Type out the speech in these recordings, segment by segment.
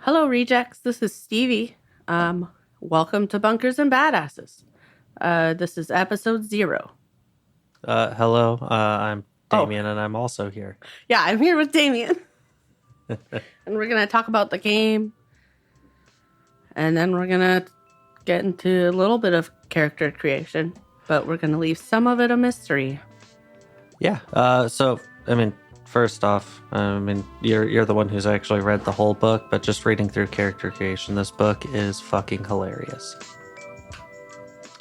Hello, rejects. This is Stevie. Welcome to Bunkers and Badasses. This is episode 0. Hello, I'm Oh. Damien, and I'm also here. Yeah, I'm here with Damien. And we're going to talk about the game. And then we're going to get into a little bit of character creation. But we're going to leave some of it a mystery. Yeah. First off, you're the one who's actually read the whole book, but just reading through character creation, this book is fucking hilarious.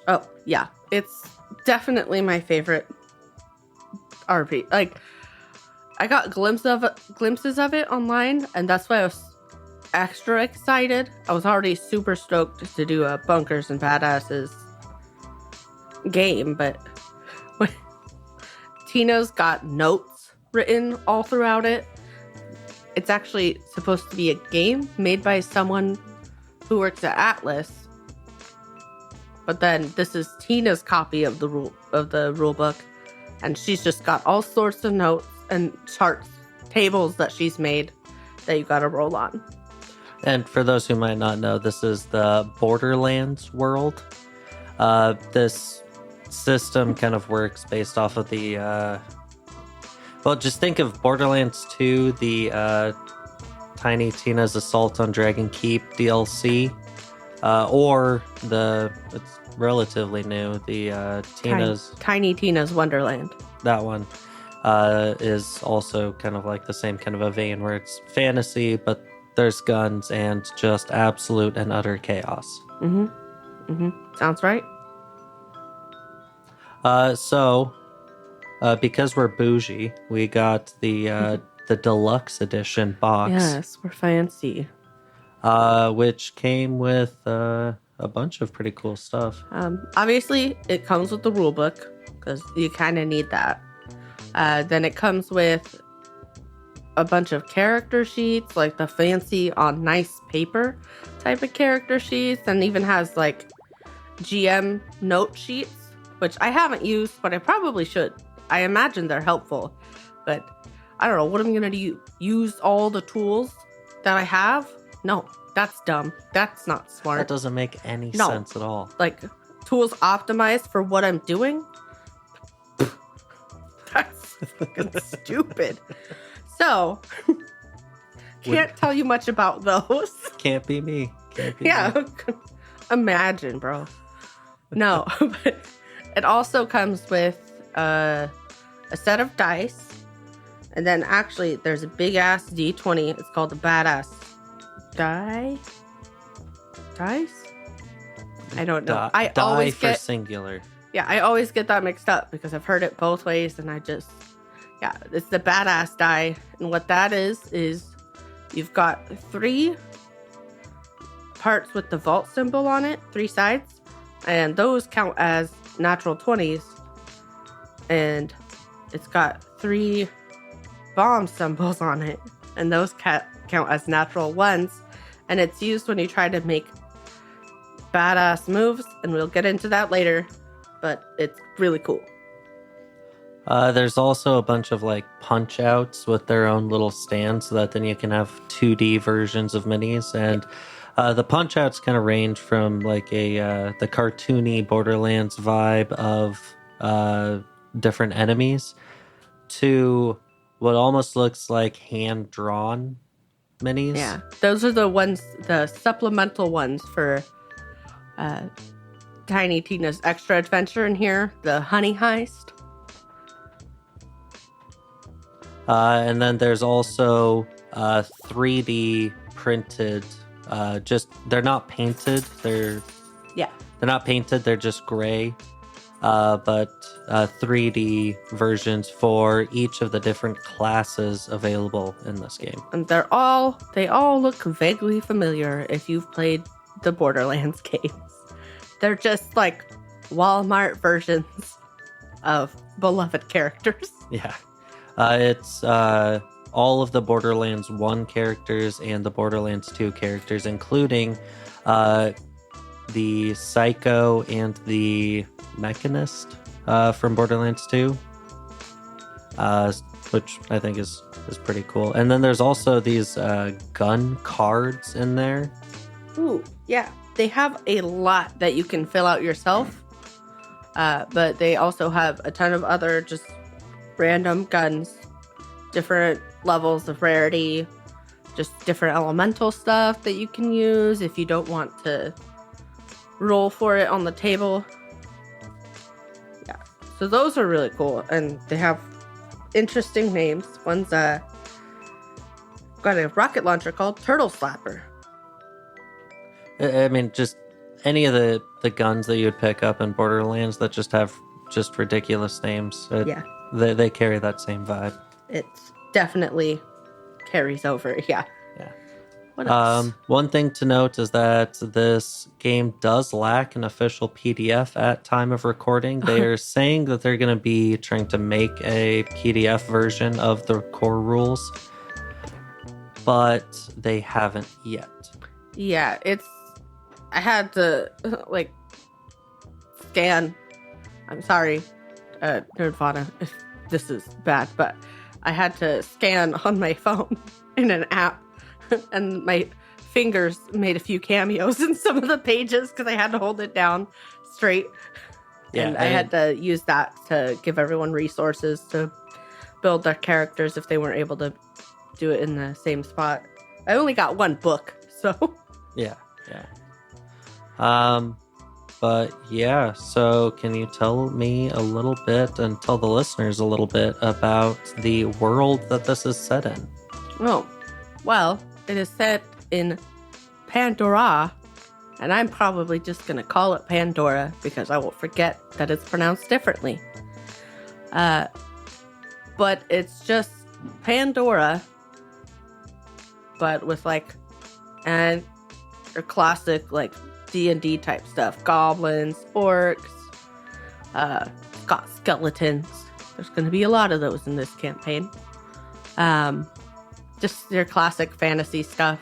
Oh, yeah. It's definitely my favorite RP. Like, I got glimpses of it online, and that's why I was extra excited. I was already super stoked to do a Bunkers and Badasses game, but Tina's got notes written all throughout it. It's actually supposed to be a game made by someone who works at Atlas. But then this is Tina's copy of the rule book, and she's just got all sorts of notes and charts, tables that she's made that you got to roll on. And for those who might not know, this is the Borderlands world. This system kind of works based off of the just think of Borderlands 2, the Tiny Tina's Assault on Dragon Keep DLC, or it's relatively new, the Tiny Tina's Wonderland. That one is also kind of like the same kind of a vein where it's fantasy, but there's guns and just absolute and utter chaos. Sounds right. Because we're bougie, we got the deluxe edition box. Yes, we're fancy. Which came with a bunch of pretty cool stuff. Obviously, it comes with the rule book because you kind of need that. Then it comes with a bunch of character sheets, like the fancy on nice paper type of character sheets, and even has like GM note sheets, which I haven't used, but I probably should. I imagine they're helpful, but I don't know what I'm going to do. Use all the tools that I have? No, that's dumb. That's not smart. That doesn't make any sense at all. Like, tools optimized for what I'm doing? That's fucking stupid. So, can't tell you much about those. Can't be me. Yeah, imagine, bro. No, but it also comes with a set of dice, and then actually there's a big ass D20. It's called the badass dice. I don't know. I always get singular. Yeah, I always get that mixed up because I've heard it both ways, and it's the badass die, and what that is you've got 3 parts with the vault symbol on it, 3 sides, and those count as natural 20s. And it's got 3 bomb symbols on it, and those count as natural 1s. And it's used when you try to make badass moves, and we'll get into that later, but it's really cool. There's also a bunch of like punch outs with their own little stands, so that then you can have 2D versions of minis. And the punch outs kind of range from like the cartoony Borderlands vibe of different enemies to what almost looks like hand-drawn minis. Yeah, those are the supplemental ones for Tiny Tina's extra adventure in here, the honey heist. And then there's also 3D printed, they're not painted, they're not painted, they're just gray. But 3D versions for each of the different classes available in this game. And they all look vaguely familiar if you've played the Borderlands games. They're just like Walmart versions of beloved characters. Yeah. It's all of the Borderlands 1 characters and the Borderlands 2 characters, including the Psycho and the Mechanist from Borderlands 2. which I think is pretty cool. And then there's also these gun cards in there. Ooh, yeah. They have a lot that you can fill out yourself, but they also have a ton of other just random guns, different levels of rarity, just different elemental stuff that you can use if you don't want to roll for it on the table. Yeah, so those are really cool, and they have interesting names. One's got a rocket launcher called Turtle Slapper. I mean, just any of the guns that you would pick up in Borderlands that just have just ridiculous names. Yeah. They carry that same vibe. It definitely carries over, yeah. Yeah. What else? One thing to note is that this game does lack an official PDF at time of recording. They are saying that they're going to be trying to make a PDF version of the core rules, but they haven't yet. Yeah, I had to, scan. I'm sorry, Nerdvana, if this is bad, but I had to scan on my phone in an app, and my fingers made a few cameos in some of the pages because I had to hold it down straight. Yeah, and I had to use that to give everyone resources to build their characters if they weren't able to do it in the same spot. I only got one book, so... Yeah. But yeah, so can you tell me a little bit and tell the listeners a little bit about the world that this is set in? Oh, well, it is set in Pandora, and I'm probably just going to call it Pandora because I will forget that it's pronounced differently. But it's just Pandora, but with your classic D&D type stuff. Goblins, orcs, got skeletons. There's going to be a lot of those in this campaign. Just your classic fantasy stuff.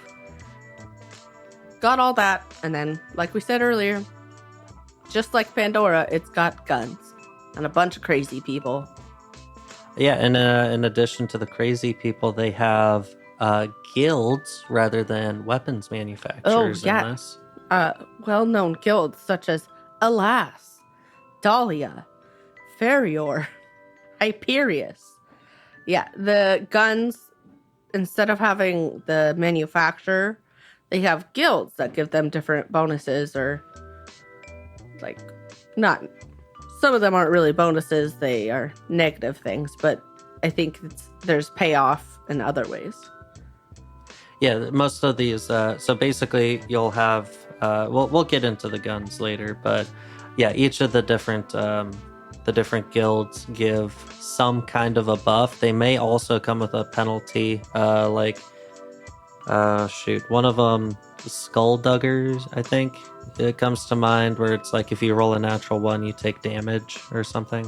Got all that, and then, like we said earlier, just like Pandora, it's got guns and a bunch of crazy people. Yeah, and in addition to the crazy people, they have guilds rather than weapons manufacturers in this. Well-known guilds such as Alas, Dahlia, Ferior, Hyperius. Yeah, the guns, instead of having the manufacturer, they have guilds that give them different bonuses, or not. Some of them aren't really bonuses, they are negative things, but I think there's payoff in other ways. Yeah, most of these, so basically you'll have, we'll get into the guns later, but yeah, each of the different guilds give some kind of a buff. They may also come with a penalty, one of them, Skullduggers, I think it comes to mind, where it's like if you roll a natural one, you take damage or something.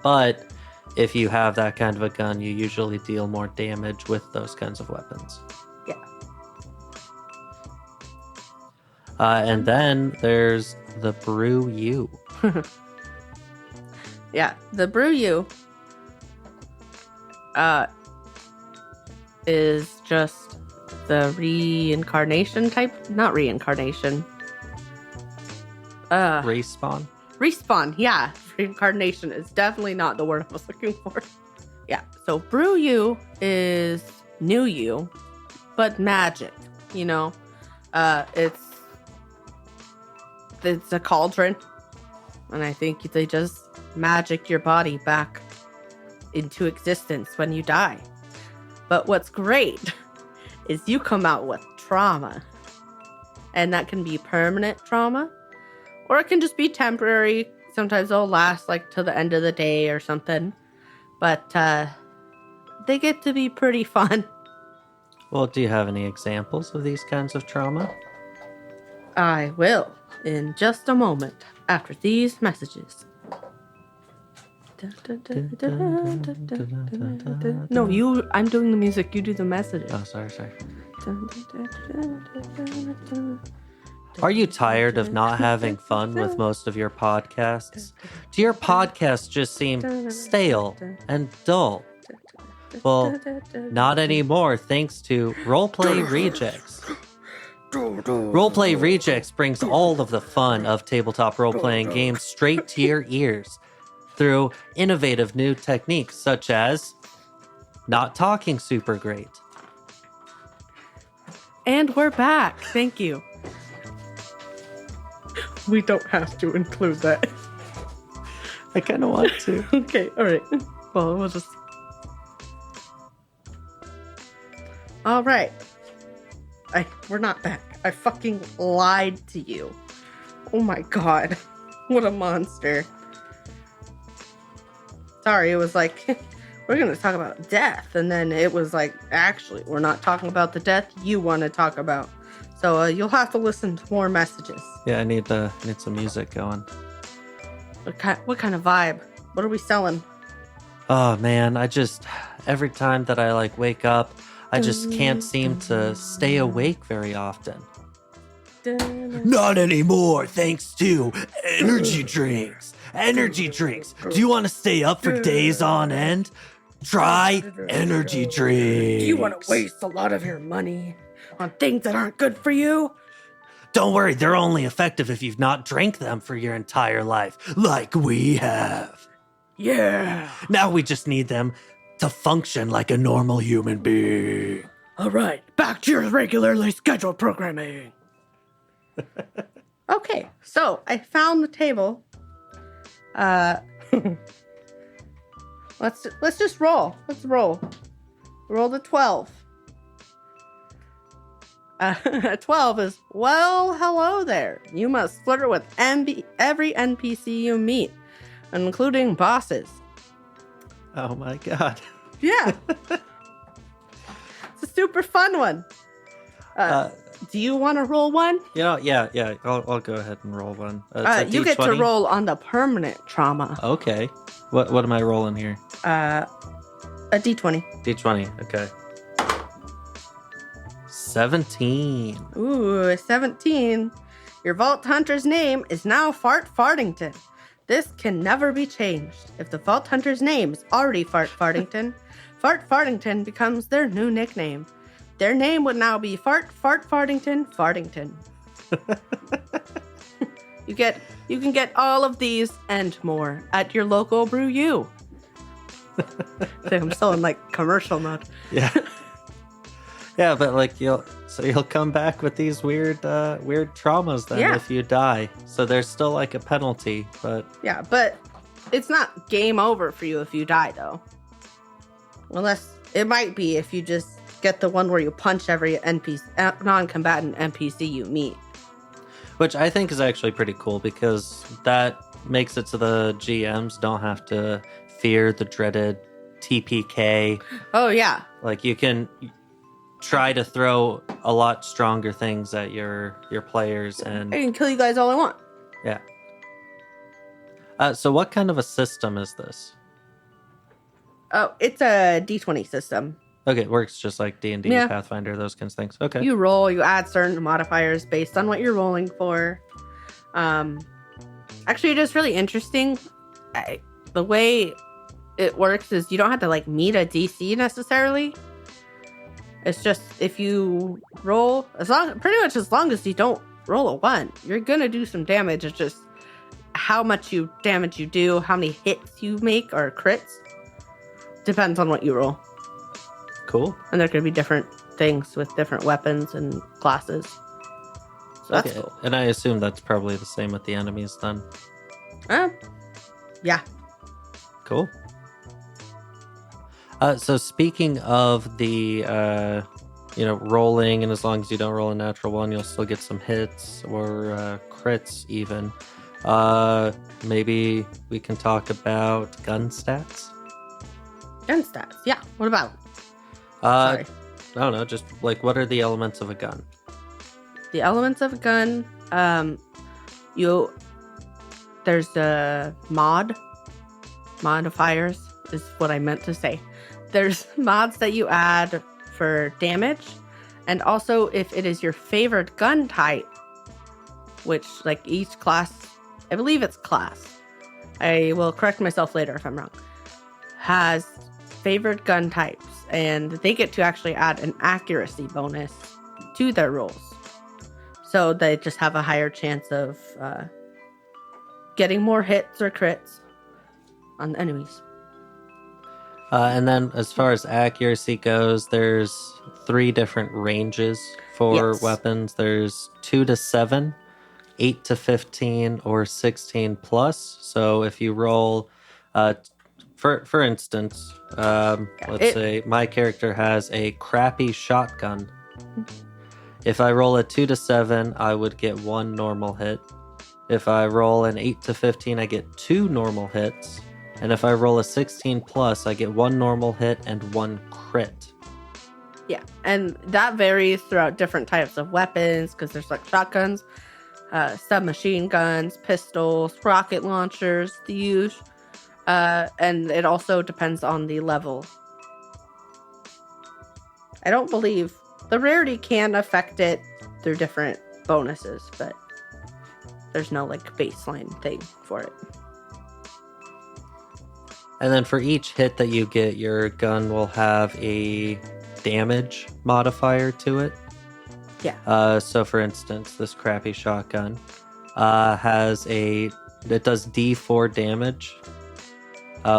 But if you have that kind of a gun, you usually deal more damage with those kinds of weapons. Yeah. And then there's the Brew U. Yeah, the Brew U is just the reincarnation type. Not reincarnation. Respawn? Respawn, yeah. Reincarnation is definitely not the word I was looking for. Yeah, so Brew U is new you, but magic, it's a cauldron, and I think they just magic your body back into existence when you die. But what's great is you come out with trauma, and that can be permanent trauma, or it can just be temporary. Sometimes it'll last till the end of the day or something, but they get to be pretty fun. Well, do you have any examples of these kinds of trauma? I will in just a moment after these messages. No, I'm doing the music, you do the messages. Oh, sorry. Are you tired of not having fun with most of your podcasts? Do your podcasts just seem stale and dull? Well, not anymore thanks to Roleplay Rejects. Roleplay Rejects brings all of the fun of tabletop role-playing games straight to your ears through innovative new techniques such as not talking super great. And we're back. Thank you. We don't have to include that. I kind of want to. Okay, all right. Well, we'll just... All right. We're not back. I fucking lied to you. Oh my god. What a monster. Sorry, it was like, we're going to talk about death. And then it was like, actually, we're not talking about the death you want to talk about. So you'll have to listen to more messages. Yeah, I need some music going. What kind of vibe? What are we selling? Oh man, every time that I wake up, I just can't seem to stay awake very often. Not anymore, thanks to energy drinks. Energy drinks. Do you want to stay up for days on end? Try energy drinks. Do you want to waste a lot of your money on things that aren't good for you? Don't worry, they're only effective if you've not drank them for your entire life, like we have. Yeah. Now we just need them to function like a normal human being. All right, back to your regularly scheduled programming. Okay, so I found the table. Let's just roll. Let's roll. Roll the 12. 12 is, well, hello there. You must flirt with every NPC you meet, including bosses. Oh my god. Yeah. It's a super fun one. Do you want to roll one? Yeah. I'll go ahead and roll one. You get to roll on the permanent trauma. Okay. What am I rolling here? A D20. D20. Okay. 17. Ooh, 17. Your Vault Hunter's name is now Fartington. This can never be changed. If the Vault Hunter's name is already Fartington, Fartington becomes their new nickname. Their name would now be Fartington. You can get all of these and more at your local brew you. I'm still in commercial mode. Yeah. Yeah, but you'll come back with these weird traumas then if you die. So there's still a penalty, but yeah, but it's not game over for you if you die though. Unless it might be if you just get the one where you punch every non-combatant NPC you meet. Which I think is actually pretty cool because that makes it so the GMs don't have to fear the dreaded TPK. Oh yeah. You can try to throw a lot stronger things at your players and I can kill you guys all I want. Yeah. So what kind of a system is this? Oh, it's a D20 system. Okay, it works just like D&D, Yeah. Pathfinder, those kinds of things. Okay. You roll, you add certain modifiers based on what you're rolling for. Actually, it is really interesting. The way it works is you don't have to meet a DC necessarily. It's just if you roll, pretty much as long as you don't roll a 1, you're gonna do some damage. It's just how much damage you do, how many hits you make or crits. Depends on what you roll. Cool. And there could be different things with different weapons and classes. So that's cool. And I assume that's probably the same with the enemies then. Yeah. Cool. So speaking of the, rolling, and as long as you don't roll a natural 1, you'll still get some hits or crits even. Maybe we can talk about gun stats? Gun stats, yeah. What about them? Sorry. I don't know, just what are the elements of a gun? The elements of a gun, there's a modifiers is what I meant to say. There's mods that you add for damage, and also if it is your favorite gun type, which like each class, I believe it's class. I will correct myself later if I'm wrong. Has favored gun types, and they get to actually add an accuracy bonus to their rolls. So they just have a higher chance of getting more hits or crits on the enemies. And then as far as accuracy goes, there's 3 different ranges for weapons. There's 2 to 7, 8 to 15, or 16 plus. So if you roll, for instance, let's say my character has a crappy shotgun. If I roll a 2 to 7, I would get 1 normal hit. If I roll an 8 to 15, I get 2 normal hits. And if I roll a 16 plus, I get 1 normal hit and 1 crit. Yeah, and that varies throughout different types of weapons, because there's like shotguns, submachine guns, pistols, rocket launchers, the usual. And it also depends on the level. I don't believe the rarity can affect it through different bonuses, but there's no like baseline thing for it. And then for each hit that you get, your gun will have a damage modifier to it. Yeah. So for instance, this crappy shotgun it does D4 damage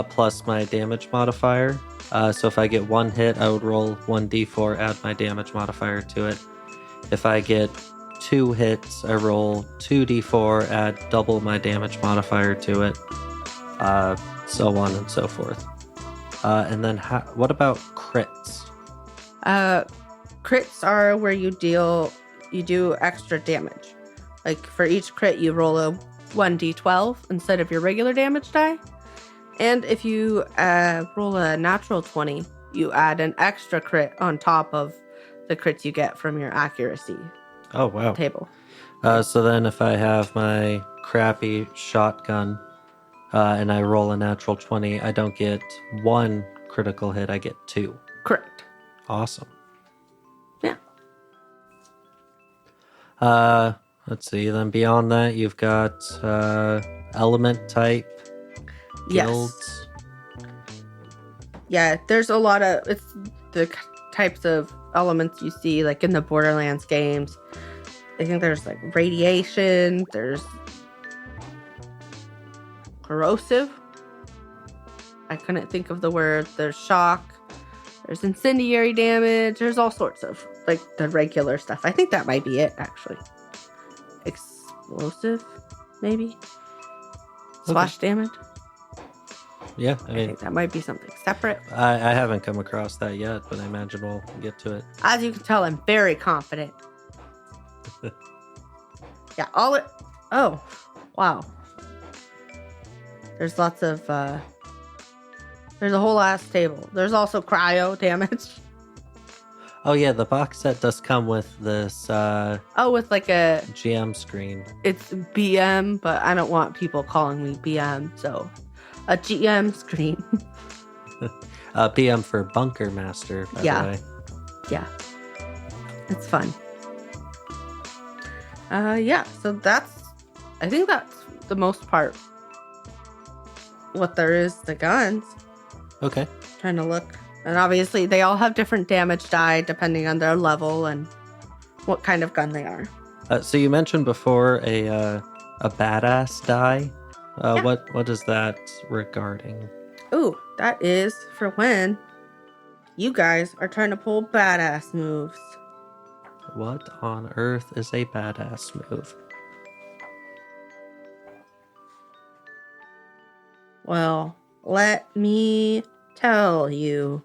plus my damage modifier. So if I get 1 hit, I would roll 1d4, add my damage modifier to it. If I get 2 hits, I roll 2d4, add double my damage modifier to it. So on and so forth. And then what about crits? Crits are where you do extra damage. Like for each crit, you roll a 1d12 instead of your regular damage die. And if you roll a natural 20, you add an extra crit on top of the crits you get from your accuracy table. So then if I have my crappy shotgun and I roll a natural 20, I don't get 1 critical hit, I get 2. Correct. Awesome. Yeah. Let's see. Then beyond that, you've got element type, guilds. Yeah, there's a lot of it's the types of elements you see like in the Borderlands games. I think there's like radiation, there's corrosive. I couldn't think of the word. There's shock. There's incendiary damage. There's all sorts of like the regular stuff. I think that might be it actually. Explosive, maybe. Splash damage. Yeah, I think that might be something separate. I haven't come across that yet, but I imagine we'll get to it. As you can tell, I'm very confident. Yeah, oh, wow. There's lots of, there's a whole ass table. There's also cryo damage. Oh yeah, the box set does come with this, with like a GM screen. It's BM, but I don't want people calling me BM, so a GM screen. BM for Bunker Master, by the way. Yeah. It's fun. Yeah, so I think that's the most part what there is to guns. Okay. Trying to look. And obviously they all have different damage die depending on their level and what kind of gun they are. So you mentioned before a badass die. What is that regarding? Ooh, that is for when you guys are trying to pull badass moves. What on earth is a badass move? Well, let me tell you.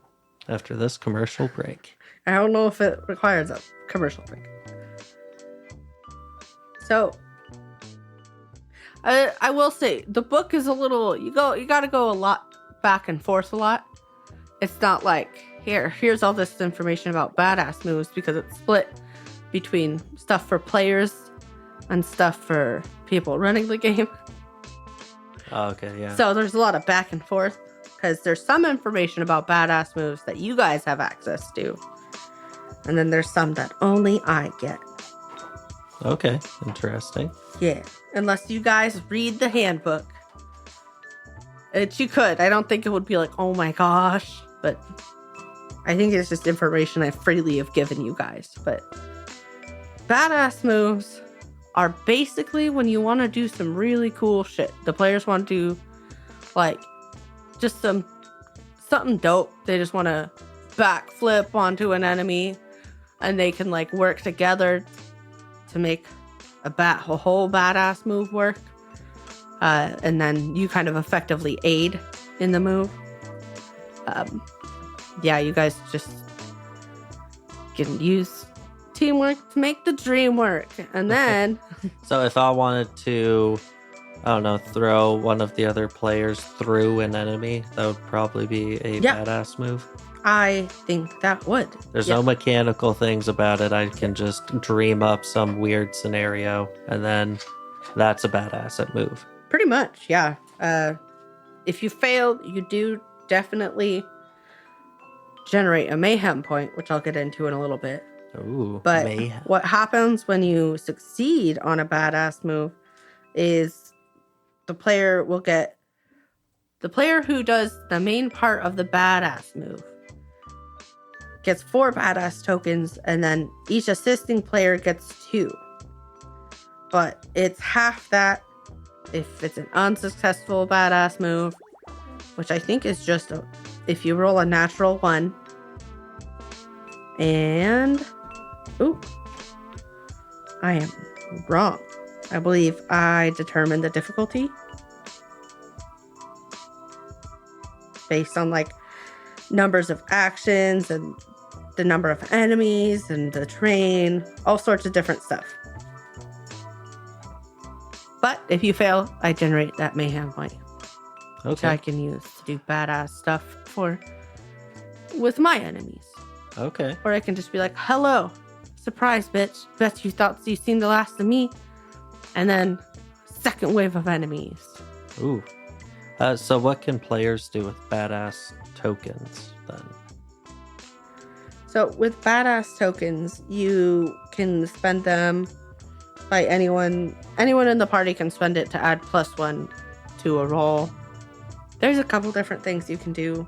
After this commercial break. I don't know if it requires a commercial break. So, I will say the book is a little. You got to go a lot back and forth a lot. It's not like here's all this information about badass moves, because it's split between stuff for players and stuff for people running the game. Oh, okay, yeah. So there's a lot of back and forth, because there's some information about badass moves that you guys have access to. And then there's some that only I get. Okay, interesting. Yeah. Unless you guys read the handbook. Which you could. I don't think it would be like, oh my gosh. But I think it's just information I freely have given you guys. But badass moves are basically when you want to do some really cool shit. The players want to do like just something dope. They just want to backflip onto an enemy and they can like work together to make a whole badass move work. And then you kind of effectively aid in the move. Yeah, you guys just can use teamwork to make the dream work. And then... So if I wanted to, I don't know, throw one of the other players through an enemy, that would probably be a badass move. I think that would. There's no mechanical things about it. I can just dream up some weird scenario, and then that's a badass move. Pretty much, yeah. If you fail, you do definitely generate a mayhem point, which I'll get into in a little bit. Ooh, but mayhem. What happens when you succeed on a badass move is the player who does the main part of the badass move gets 4 badass tokens, and then each assisting player gets 2. But it's half that if it's an unsuccessful badass move, which I think is just if you roll a natural 1. And ooh, I am wrong. I believe I determined the difficulty based on like numbers of actions and the number of enemies and the terrain, all sorts of different stuff. But if you fail, I generate that mayhem point. Okay. Which I can use to do badass stuff with my enemies. Okay. Or I can just be like, hello, surprise, bitch. Bet you thought you seen the last of me. And then second wave of enemies. Ooh. So what can players do with badass tokens then? So with badass tokens, you can spend them by anyone in the party can spend it to add +1 to a roll. There's a couple different things you can do.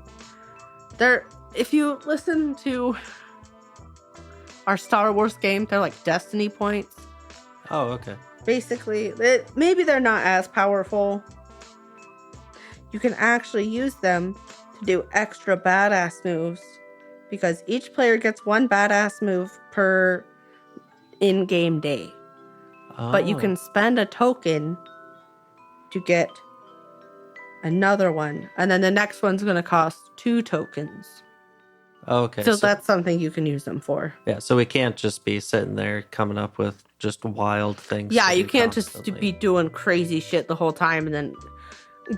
If you listen to our Star Wars game, they're like destiny points. Oh, okay. Basically, maybe they're not as powerful. You can actually use them to do extra badass moves because each player gets 1 badass move per in-game day. Oh. But you can spend a token to get another one. And then the next one's going to cost 2 tokens. Okay. So that's something you can use them for. Yeah, so we can't just be sitting there coming up with just wild things. Yeah, you can't just be doing crazy shit the whole time and then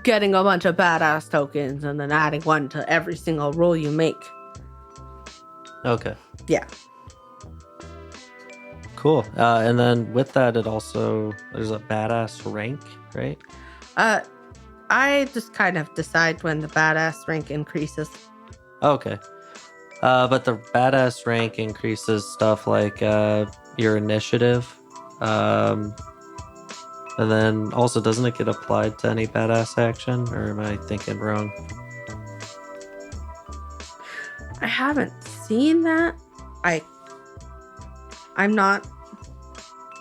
getting a bunch of badass tokens and then adding 1 to every single roll you make. Okay. Yeah. Cool. And then with that, there's a badass rank, right? I just kind of decide when the badass rank increases. Okay. But the badass rank increases stuff like your initiative. And then also, doesn't it get applied to any badass action? Or am I thinking wrong? I haven't seen that. I'm not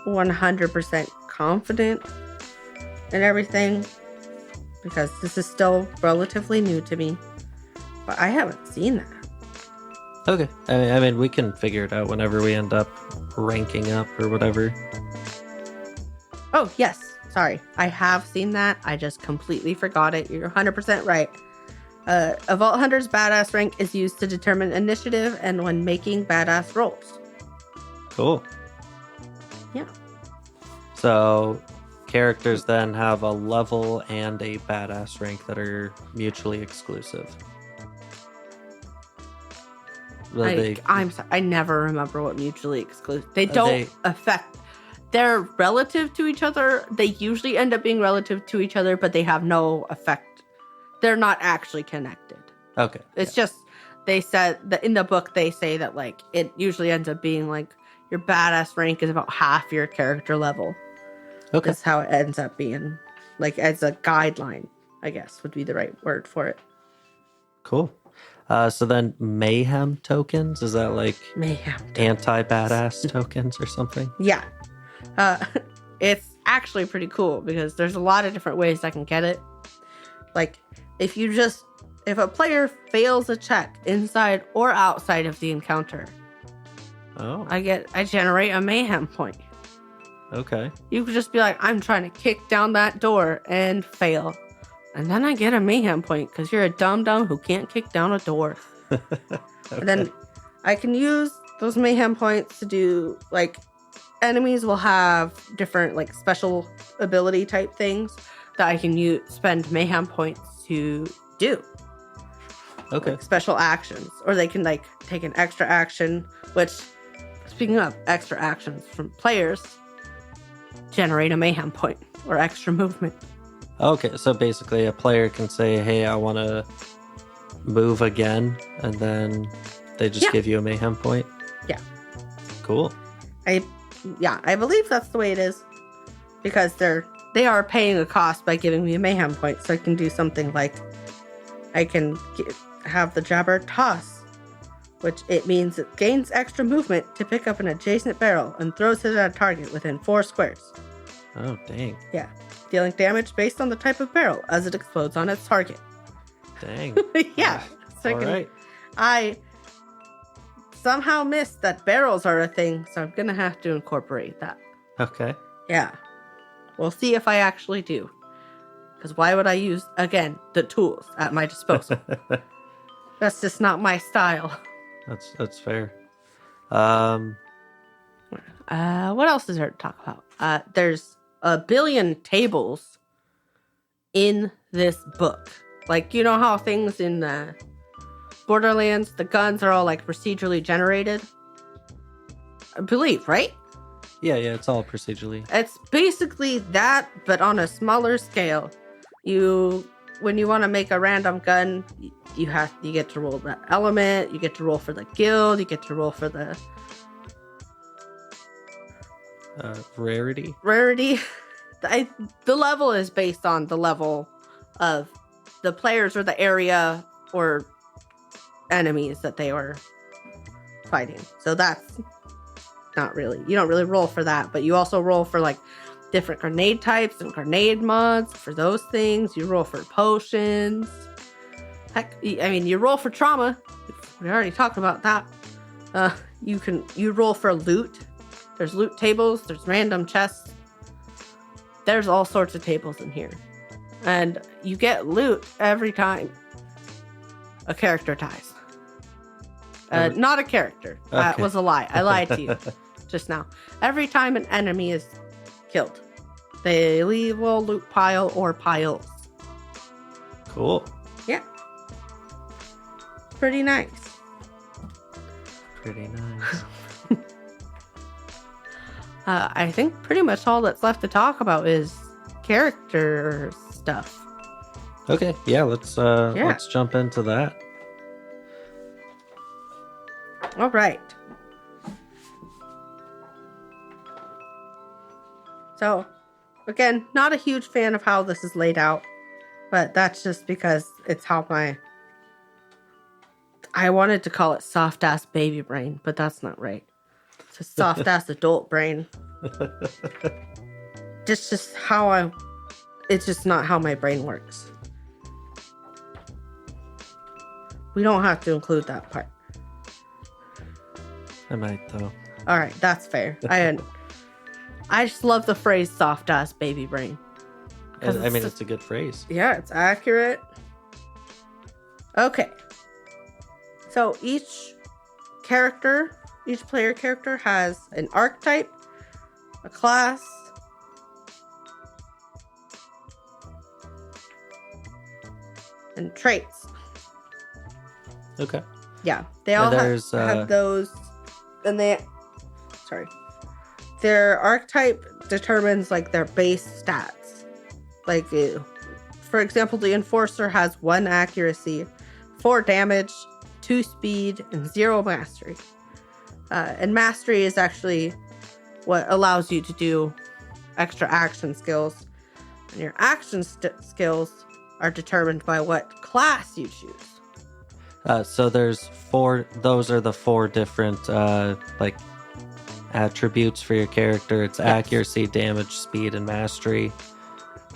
100% confident in everything because this is still relatively new to me. But I haven't seen that. Okay. I mean, we can figure it out whenever we end up ranking up or whatever. Oh, yes. Sorry. I have seen that. I just completely forgot it. You're 100% right. A Vault Hunter's badass rank is used to determine initiative and when making badass rolls. Cool. Yeah. So characters then have a level and a badass rank that are mutually exclusive. I'm sorry. I never remember what mutually exclusive. They don't affect. They're relative to each other. They usually end up being relative to each other, but they have no effect. They're not actually connected. Okay. It's just, they said that in the book, they say that like it usually ends up being like your badass rank is about half your character level. Okay. That's how it ends up being, like, as a guideline, I guess would be the right word for it. Cool. So then mayhem tokens, is that like Mayhem. anti-badass tokens or something? Yeah. It's actually pretty cool because there's a lot of different ways I can get it. Like, if a player fails a check inside or outside of the encounter, I generate a mayhem point. Okay. You could just be like, I'm trying to kick down that door and fail. And then I get a mayhem point because you're a dum-dum who can't kick down a door. Okay. And then I can use those mayhem points to do, like, enemies will have different, like, special ability type things that I can spend mayhem points to do. Okay. Like special actions. Or they can, like, take an extra action, which, speaking of extra actions from players, generate a mayhem point or extra movement. Okay, so basically a player can say, hey, I want to move again, and then they just give you a mayhem point? Yeah. Cool. I believe that's the way it is. Because they are paying a cost by giving me a mayhem point, so I can do something like I can have the jabber toss, which it means it gains extra movement to pick up an adjacent barrel and throws it at a target within 4 squares. Oh, dang. Yeah. Dealing damage based on the type of barrel as it explodes on its target. Dang. Yeah. So Right. I somehow missed that barrels are a thing, so I'm going to have to incorporate that. Okay. Yeah. We'll see if I actually do. Because why would I use, again, the tools at my disposal? That's just not my style. That's fair. What else is there to talk about? There's a billion tables in this book. Like, you know how things in Borderlands, the guns are all, like, procedurally generated? I believe, right? Yeah, it's all procedurally. It's basically that, but on a smaller scale. When you want to make a random gun, you get to roll the element, you get to roll for the guild, you get to roll for the Rarity. The level is based on the level of the players or the area or enemies that they were fighting. So that's not really, you don't really roll for that, but you also roll for, like, different grenade types and grenade mods for those things. You roll for potions. Heck, I mean, you roll for trauma. We already talked about that. You roll for loot. There's loot tables. There's random chests. There's all sorts of tables in here. And you get loot every time a character dies. Not a character. That was a lie. I lied to you just now. Every time an enemy is killed, they leave a loot pile or piles. Cool. Yeah. Pretty nice. Pretty nice. I think pretty much all that's left to talk about is character stuff. Okay, yeah, let's jump into that. All right. So, again, not a huge fan of how this is laid out, but that's just because it's how I wanted to call it soft-ass baby brain, but that's not right. It's a soft-ass adult brain. It's just not how my brain works. We don't have to include that part. I might, though. All right, that's fair. I just love the phrase soft-ass baby brain. I mean, it's a good phrase. Yeah, it's accurate. Okay. So each player character has an archetype, a class, and traits. Okay. Yeah, they all have those, and their archetype determines, like, their base stats. Like, for example, the Enforcer has 1 accuracy, 4 damage, 2 speed, and 0 mastery. And mastery is actually what allows you to do extra action skills. And your action skills are determined by what class you choose. So there's four. Those are the four different like attributes for your character. It's accuracy, damage, speed, and mastery.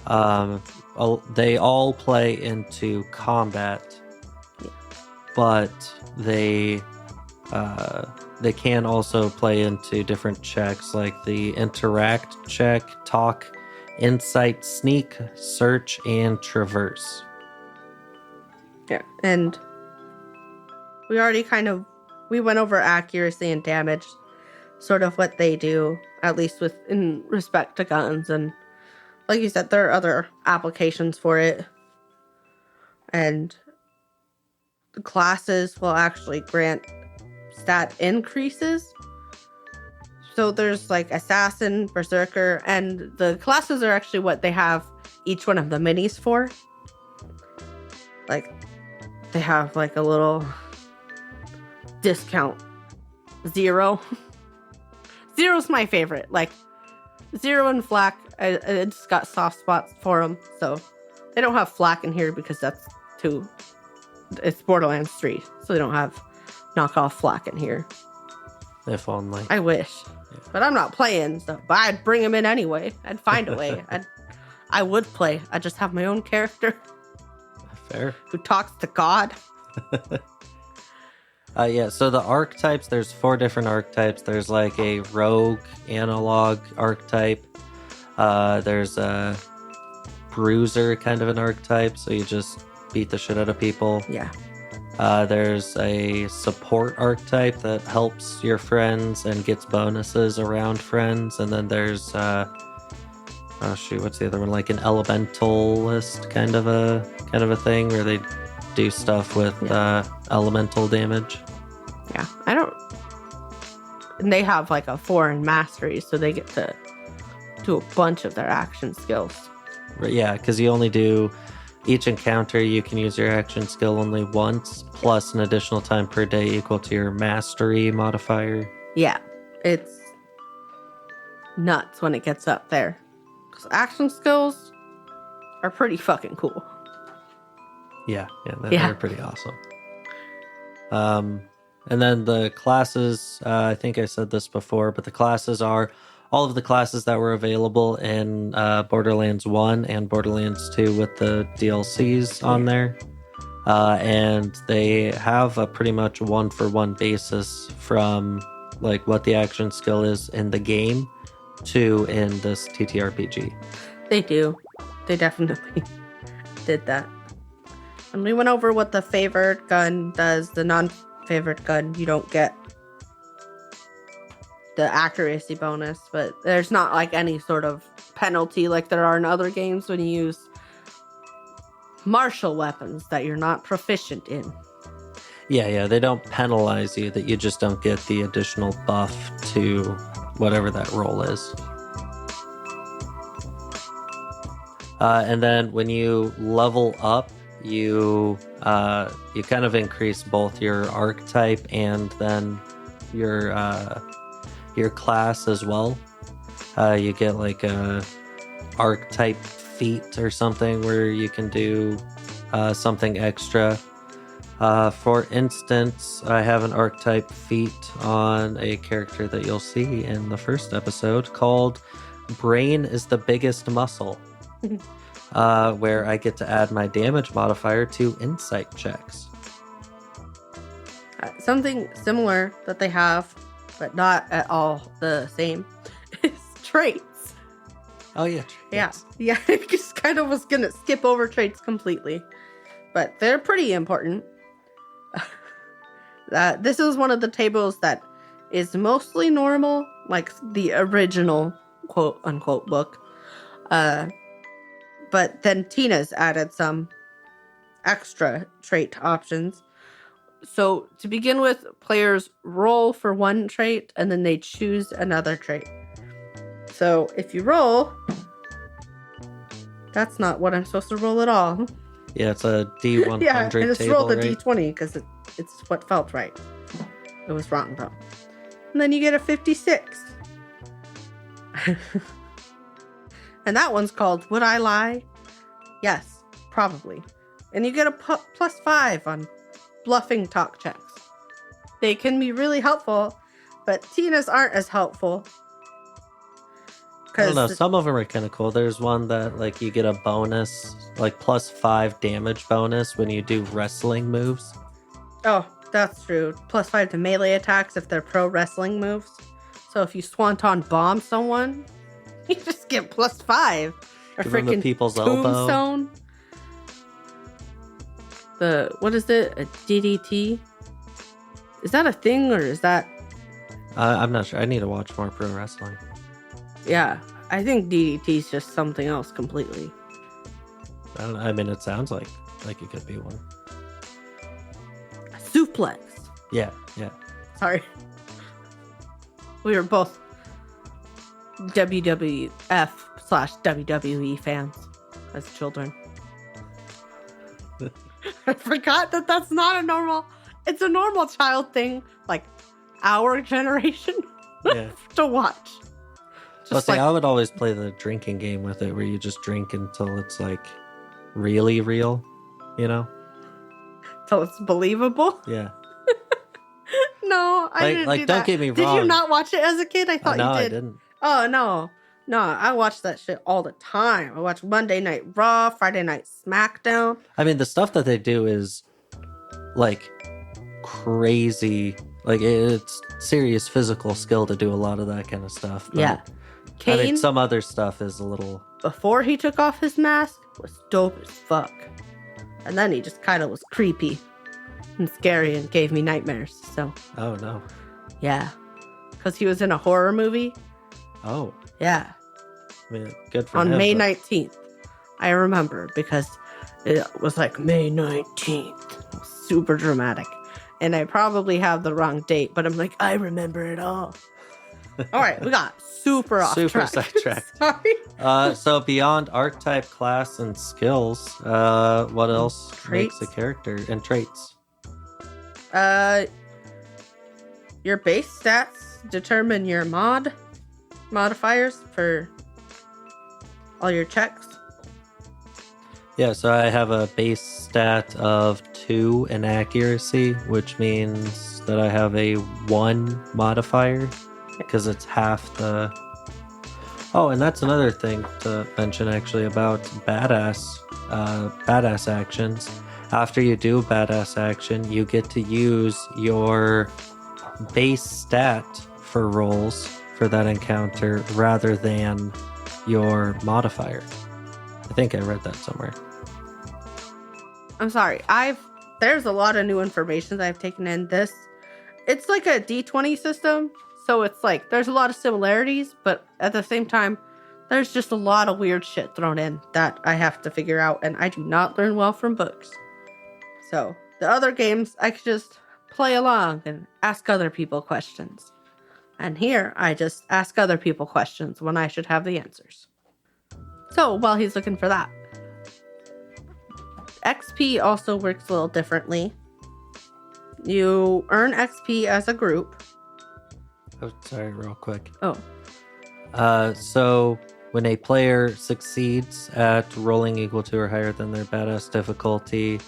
They all play into combat, but they can also play into different checks, like the interact check, talk, insight, sneak, search, and traverse. Yeah, and we already we went over accuracy and damage, sort of what they do, at least in respect to guns. And like you said, there are other applications for it. And the classes will actually grant stat increases. So there's like assassin, berserker, and the classes are actually what they have each one of the minis for. Like they have like a little discount. Zero. Zero's my favorite. Like Zero and Flak, I just got soft spots for them. So they don't have Flak in here because that's it's Borderlands 3, so they don't have knockoff Flak in here. If only. I wish. Yeah. But I'm not playing, so but I'd bring him in anyway. I'd find a way. I would play. I just have my own character. Fair. Who talks to God. Yeah, so the archetypes, there's 4 different archetypes. There's like a rogue analog archetype. There's a bruiser kind of an archetype, so you just beat the shit out of people. Yeah. There's a support archetype that helps your friends and gets bonuses around friends. And then there's what's the other one? Like an elementalist kind of a thing where they do stuff with elemental damage. Yeah, and they have like a 4 in mastery, so they get to do a bunch of their action skills. Yeah, because you only do each encounter, you can use your action skill only once, plus an additional time per day equal to your mastery modifier. Yeah, it's nuts when it gets up there. Because action skills are pretty fucking cool. Yeah, they're pretty awesome. And then the classes, I think I said this before, but the classes are all of the classes that were available in Borderlands 1 and Borderlands 2 with the DLCs on there. And they have a pretty much 1-for-1 basis from like what the action skill is in the game to in this TTRPG. They do. They definitely did that. And we went over what the favored gun does. The non-favored gun, you don't get the accuracy bonus, but there's not like any sort of penalty like there are in other games when you use martial weapons that you're not proficient in. Yeah, they don't penalize you, that you just don't get the additional buff to whatever that roll is. And then when you level up, you kind of increase both your archetype and then your class as well. You get like a archetype feat or something where you can do something extra. For instance, I have an archetype feat on a character that you'll see in the first episode called Brain is the Biggest Muscle. Where I get to add my damage modifier to insight checks. Something similar that they have, but not at all the same, is traits. Oh, yeah. Traits. Yeah. I just kind of was going to skip over traits completely, but they're pretty important. This is one of the tables that is mostly normal, like the original quote-unquote book. But then Tina's added some extra trait options. So to begin with, players roll for one trait and then they choose another trait. So if you roll, that's not what I'm supposed to roll at all. Yeah, it's a D100 yeah, I just rolled a right? D20 because it's what felt right. It was wrong though. And then you get a 56. And that one's called Would I Lie? Yes, probably. And you get a +5 on bluffing talk checks. They can be really helpful, but Tina's aren't as helpful. I don't know. Some of them are kind of cool. There's one that like you get a bonus, like +5 damage bonus when you do wrestling moves. Oh, that's true. +5 to melee attacks if they're pro wrestling moves. So if you swanton bomb someone, you just get +5. Or Give them a freaking people's tombstone. What is it? A DDT? Is that a thing or is that? I'm not sure. I need to watch more pro wrestling. Yeah, I think DDT is just something else completely. I mean, it sounds like it could be one. A suplex. Yeah. Sorry. We were both WWF/WWE fans as children. I forgot that that's not a normal... It's a normal child thing, like our generation, to watch. Well, see, I would always play the drinking game with it, where you just drink until it's like really real, you know? Till it's believable. Yeah. No, I didn't do that. Don't get me wrong. Did you not watch it as a kid? I thought you did. No, I didn't. Oh, no. No, I watched that shit all the time. I watched Monday Night Raw, Friday Night SmackDown. I mean, the stuff that they do is like crazy. Like, it's serious physical skill to do a lot of that kind of stuff. But, yeah. Kane, I mean, some other stuff is a little... Before he took off his mask, was dope as fuck. And then he just kind of was creepy and scary and gave me nightmares, so... Oh, no. Yeah. Because he was in a horror movie. Oh. Yeah. I mean, good for him. On May 19th. I remember because it was like May 19th. Super dramatic. And I probably have the wrong date, but I'm like, I remember it all. All right, we got super off track. Sidetracked. Sorry. So beyond archetype, class, and skills, what else Traits? makes a character and traits? Your base stats determine your modifiers for all your checks. Yeah, so I have a base stat of 2 in accuracy, which means that I have a 1 modifier because it's half the... Oh, and that's another thing to mention actually about badass actions. After you do a badass action, you get to use your base stat for rolls for that encounter rather than your modifier. I think I read that somewhere. I'm sorry. There's a lot of new information that I've taken in this. It's like a D20 system, so it's like there's a lot of similarities, but at the same time, there's just a lot of weird shit thrown in that I have to figure out, and I do not learn well from books. So the other games, I could just play along and ask other people questions. And here, I just ask other people questions when I should have the answers. So while he's looking for that, XP also works a little differently. You earn XP as a group. Oh, sorry, real quick. Oh. So when a player succeeds at rolling equal to or higher than their badass difficulty,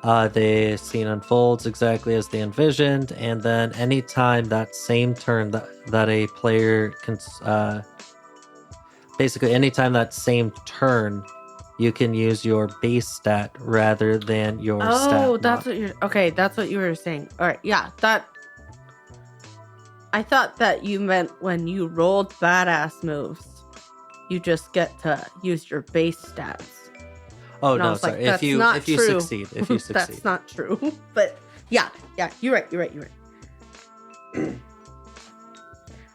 the scene unfolds exactly as they envisioned, and then anytime that same turn that a player can... basically, anytime that same turn, you can use your base stat rather than your stat. Oh, that's what you're... Okay, that's what you were saying. All right, yeah, that... I thought that you meant when you rolled badass moves, you just get to use your base stats. Oh, and no, sorry. Like, if you succeed. That's not true. But yeah, you're right.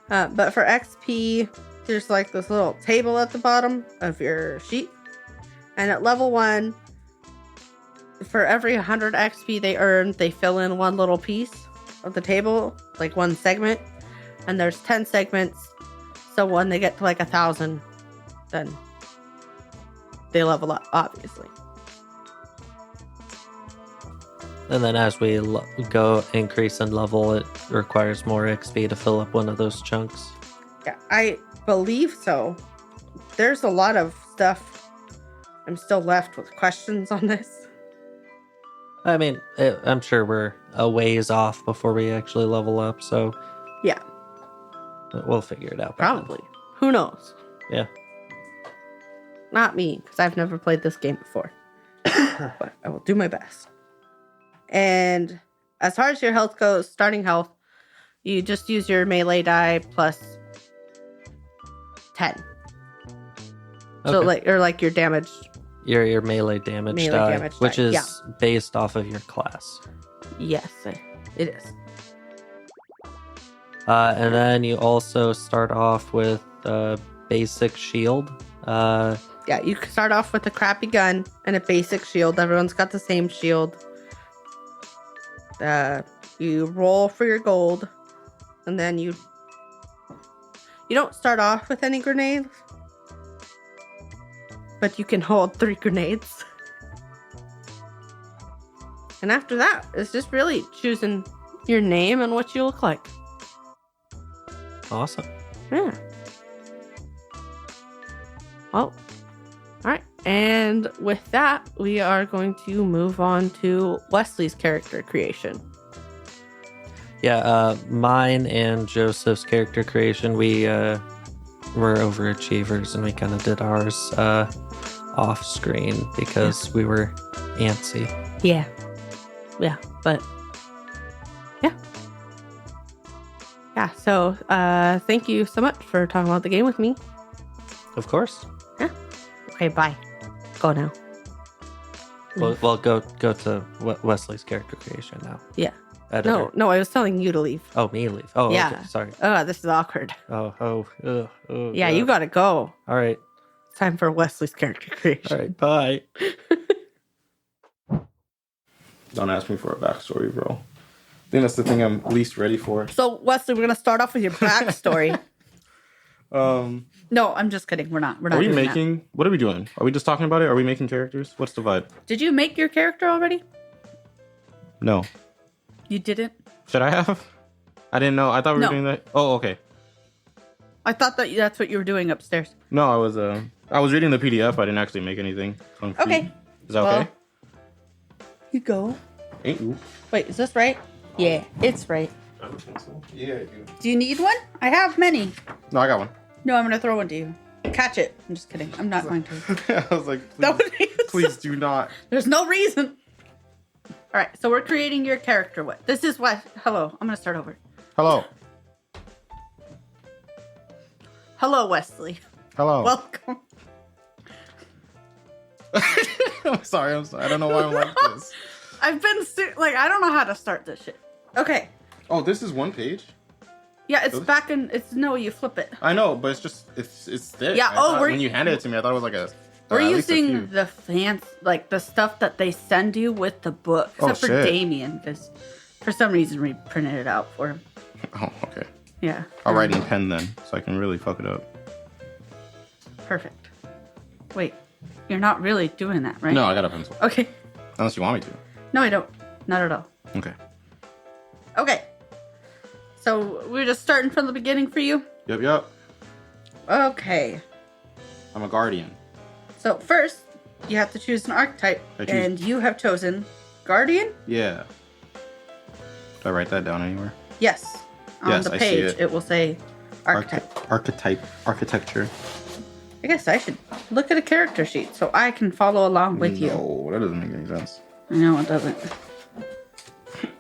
But for XP, there's like this little table at the bottom of your sheet. And at level 1, for every 100 XP they earn, they fill in one little piece of the table, like one segment. And there's 10 segments. So when they get to like 1,000, then they level up, obviously. And then as we go increase in level, it requires more XP to fill up one of those chunks. Yeah, I believe so. there's a lot of stuff. I'm still left with questions on this. I mean, I'm sure we're a ways off before we actually level up, so Yeah, we'll figure it out. by then. probably. Who knows? Yeah. Not me, because I've never played this game before. But I will do my best. And as far as your health goes, starting health, you just use your melee die plus 10. So Okay. like your damage. Your melee damage Melee die, damage which die, is yeah. based off of your class. Yes, it is. And then you also start off with basic shield. Yeah, you can start off with a crappy gun and a basic shield. Everyone's got the same shield. You roll for your gold, and then you don't start off with any grenades, but you can hold 3 grenades. And after that, it's just really choosing your name and what you look like. Awesome. Yeah. Well, all right. And with that, we are going to move on to Wesley's character creation. Yeah, mine and Joseph's character creation, we were overachievers and we kind of did ours off screen because we were antsy. Yeah. Yeah, but yeah. Yeah, so thank you so much for talking about the game with me. Of course. Yeah. Okay, bye. Go now. Well, go to Wesley's character creation now. Yeah. Editor. No, I was telling you to leave. Oh, me leave. Oh, Yeah. okay. Sorry. Oh, this is awkward. Oh. Yeah, God. you gotta go. All right. It's time for Wesley's character creation. All right. Bye. Don't ask me for a backstory, bro. I think that's the thing I'm least ready for. So, Wesley, we're gonna start off with your backstory. No, I'm just kidding. We're not. Are we doing making? What are we doing? Are we just talking about it? Are we making characters? What's the vibe? that. Did you make your character already? No. You didn't? Should I have? I didn't know. I thought we were No. doing that. Oh, okay. I thought that's what you were doing upstairs. No, I was reading the PDF. I didn't actually make anything. concrete. Okay. Is that Well- okay? You go. Ain't you? Wait, is this right? Yeah, it's right. I don't think so. Yeah, I do. Do you need one? I have many. No, I got one. No, I'm gonna throw one to you. Catch it. I'm just kidding. I'm not going to. I was like, That please, would be please do not. There's no reason. All right, so we're creating your character. What? This is what? Hello. I'm gonna start over. Hello. Hello, Wesley. Hello. Welcome. I'm sorry. I don't know why I'm like this. I've been I don't know how to start this shit. Okay. Oh, this is one page? Yeah, it's Really? back in. It's no, you flip it. I know, but it's thick. Yeah, I oh, thought- we're- when you handed it to me, I thought it was like a. We're at least a few. using the the stuff that they send you with the book, Oh, except for shit. Damien, because for some reason we printed it out for him. Oh, okay. Yeah. I'll write in pen then, so I can really fuck it up. Perfect. Wait, you're not really doing that, right? No, I got a pencil. Okay. Unless you want me to. No, I don't. Not at all. Okay. Okay. So we're just starting from the beginning for you. Yep. Okay. I'm a guardian. So first, you have to choose an archetype, I choose- and you have chosen Guardian. Yeah. Did I write that down anywhere? Yes. On Yes, the I see page, it. it will say archetype. Architecture. I guess I should look at a character sheet so I can follow along with you. No, that doesn't make any sense. I know it doesn't.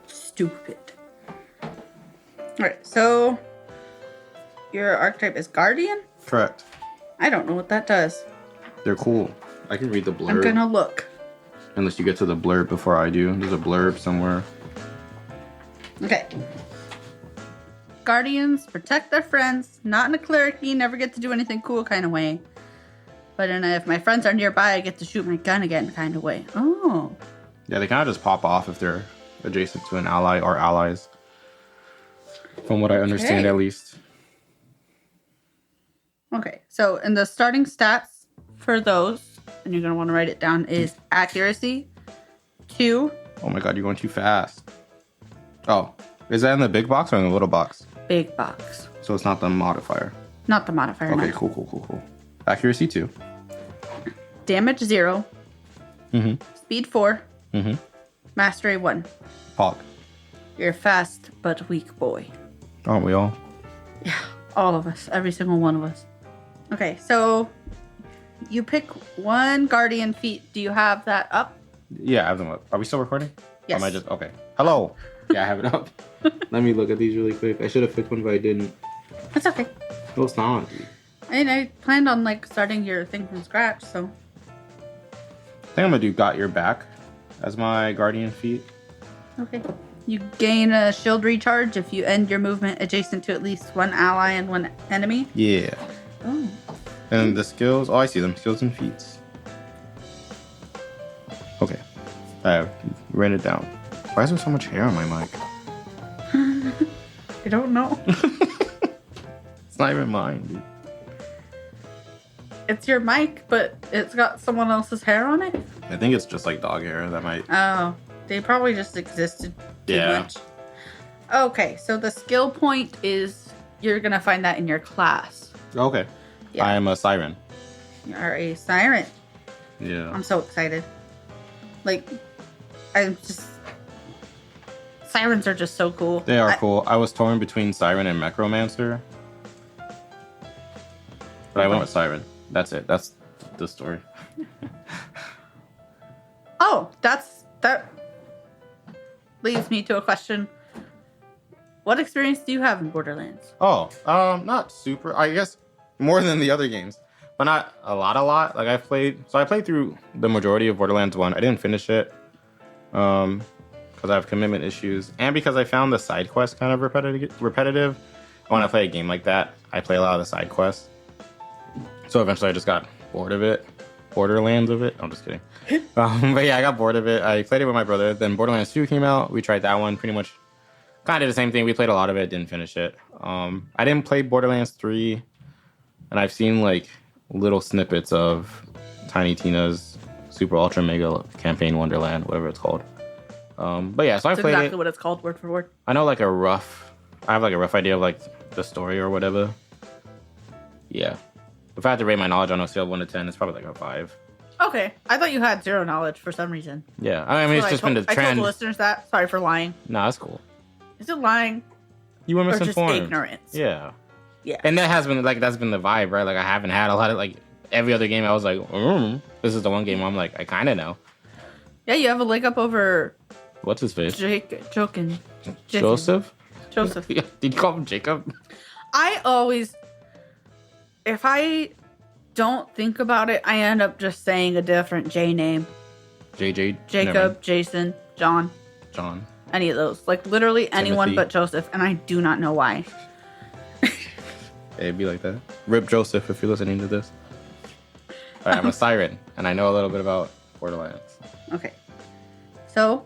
Stupid. Alright, so your archetype is Guardian? Correct. I don't know what that does. They're cool. I can read the blurb. I'm gonna look. Unless you get to the blurb before I do. There's a blurb somewhere. Okay. Guardians protect their friends, not in a clericy, never get to do anything cool kind of way. But in a, if my friends are nearby, I get to shoot my gun again kind of way. Oh. Yeah, they kind of just pop off if they're adjacent to an ally or allies. From what I understand, Okay. at least. Okay, so in the starting stats for those, and you're going to want to write it down, is accuracy, 2, Oh my god, you're going too fast. Oh, is that in the big box or in the little box? big box. So it's not the modifier. Not the modifier. Okay, no. cool. Accuracy 2. Damage 0. Mm-hmm. Speed 4. Mm-hmm. Mastery 1. Pog. You're a fast but weak boy. Aren't we all? Yeah, all of us. Every single one of us. Okay, so you pick one guardian feat. Do you have that up? Yeah, I have them up. Are we still recording? Yes. Or am I just okay? Hello. Yeah, I have it up. Let me look at these really quick. I should have picked one, but I didn't. That's okay. No, it's not. Dude. And I planned on like starting your thing from scratch, so. I think I'm gonna do Got Your Back as my guardian feat. Okay. You gain a shield recharge if you end your movement adjacent to at least one ally and one enemy. Yeah. Oh. And the skills. Oh, I see them. Skills and feats. Okay. I have written it down. Why is there so much hair on my mic? I don't know. It's not even mine, dude. It's your mic, but it's got someone else's hair on it? I think it's just like dog hair that might. Oh. They probably just existed too Yeah. much. Okay, so the skill point is you're gonna find that in your class. Okay. Yeah. I am a siren. You are a siren. Yeah. I'm so excited. Like, I'm just. Sirens are just so cool. They are cool. I was torn between siren and necromancer, but I went with siren. That's it. That's the story. Oh, that leads me to a question. What experience do you have in Borderlands? Oh, not super. I guess more than the other games, but not a lot. Like I played through the majority of Borderlands 1. I didn't finish it, because I have commitment issues, and because I found the side quests kind of repetitive. When I play a game like that, I play a lot of the side quests. So eventually, I just got bored of it. Borderlands of it. I'm just kidding. But yeah, I got bored of it. I played it with my brother. Then Borderlands 2 came out. We tried that one. Pretty much kind of the same thing. We played a lot of it. Didn't finish it. I didn't play Borderlands 3. And I've seen like little snippets of Tiny Tina's Super Ultra Mega Campaign Wonderland, whatever it's called. But yeah, so I That's played exactly it. what it's called, word for word. I know I have like a rough idea of like the story or whatever. Yeah. If I had to rate my knowledge on a scale of 1 to 10, it's probably like a 5. Okay, I thought you had 0 knowledge for some reason. Yeah, I mean, it's So just been the I told trend. the listeners that. Sorry for lying. No, that's cool. Is it lying You were or just misinformed. ignorance? Yeah. Yeah. And that's been the vibe, right? Like I haven't had a lot of like every other game. I was like, this is the one game I'm like, I kind of know. Yeah, you have a leg up over What's his face? Joseph. Joseph? Joseph. Did you call him Jacob? I always, if I don't think about it, I end up just saying a different J name. JJ. Jacob, Jason, John, John. any of those. Like literally anyone Timothy. but Joseph, and I do not know why. It'd be like that. Rip Joseph if you're listening to this. All right, I'm a siren, and I know a little bit about Borderlands. Okay. So,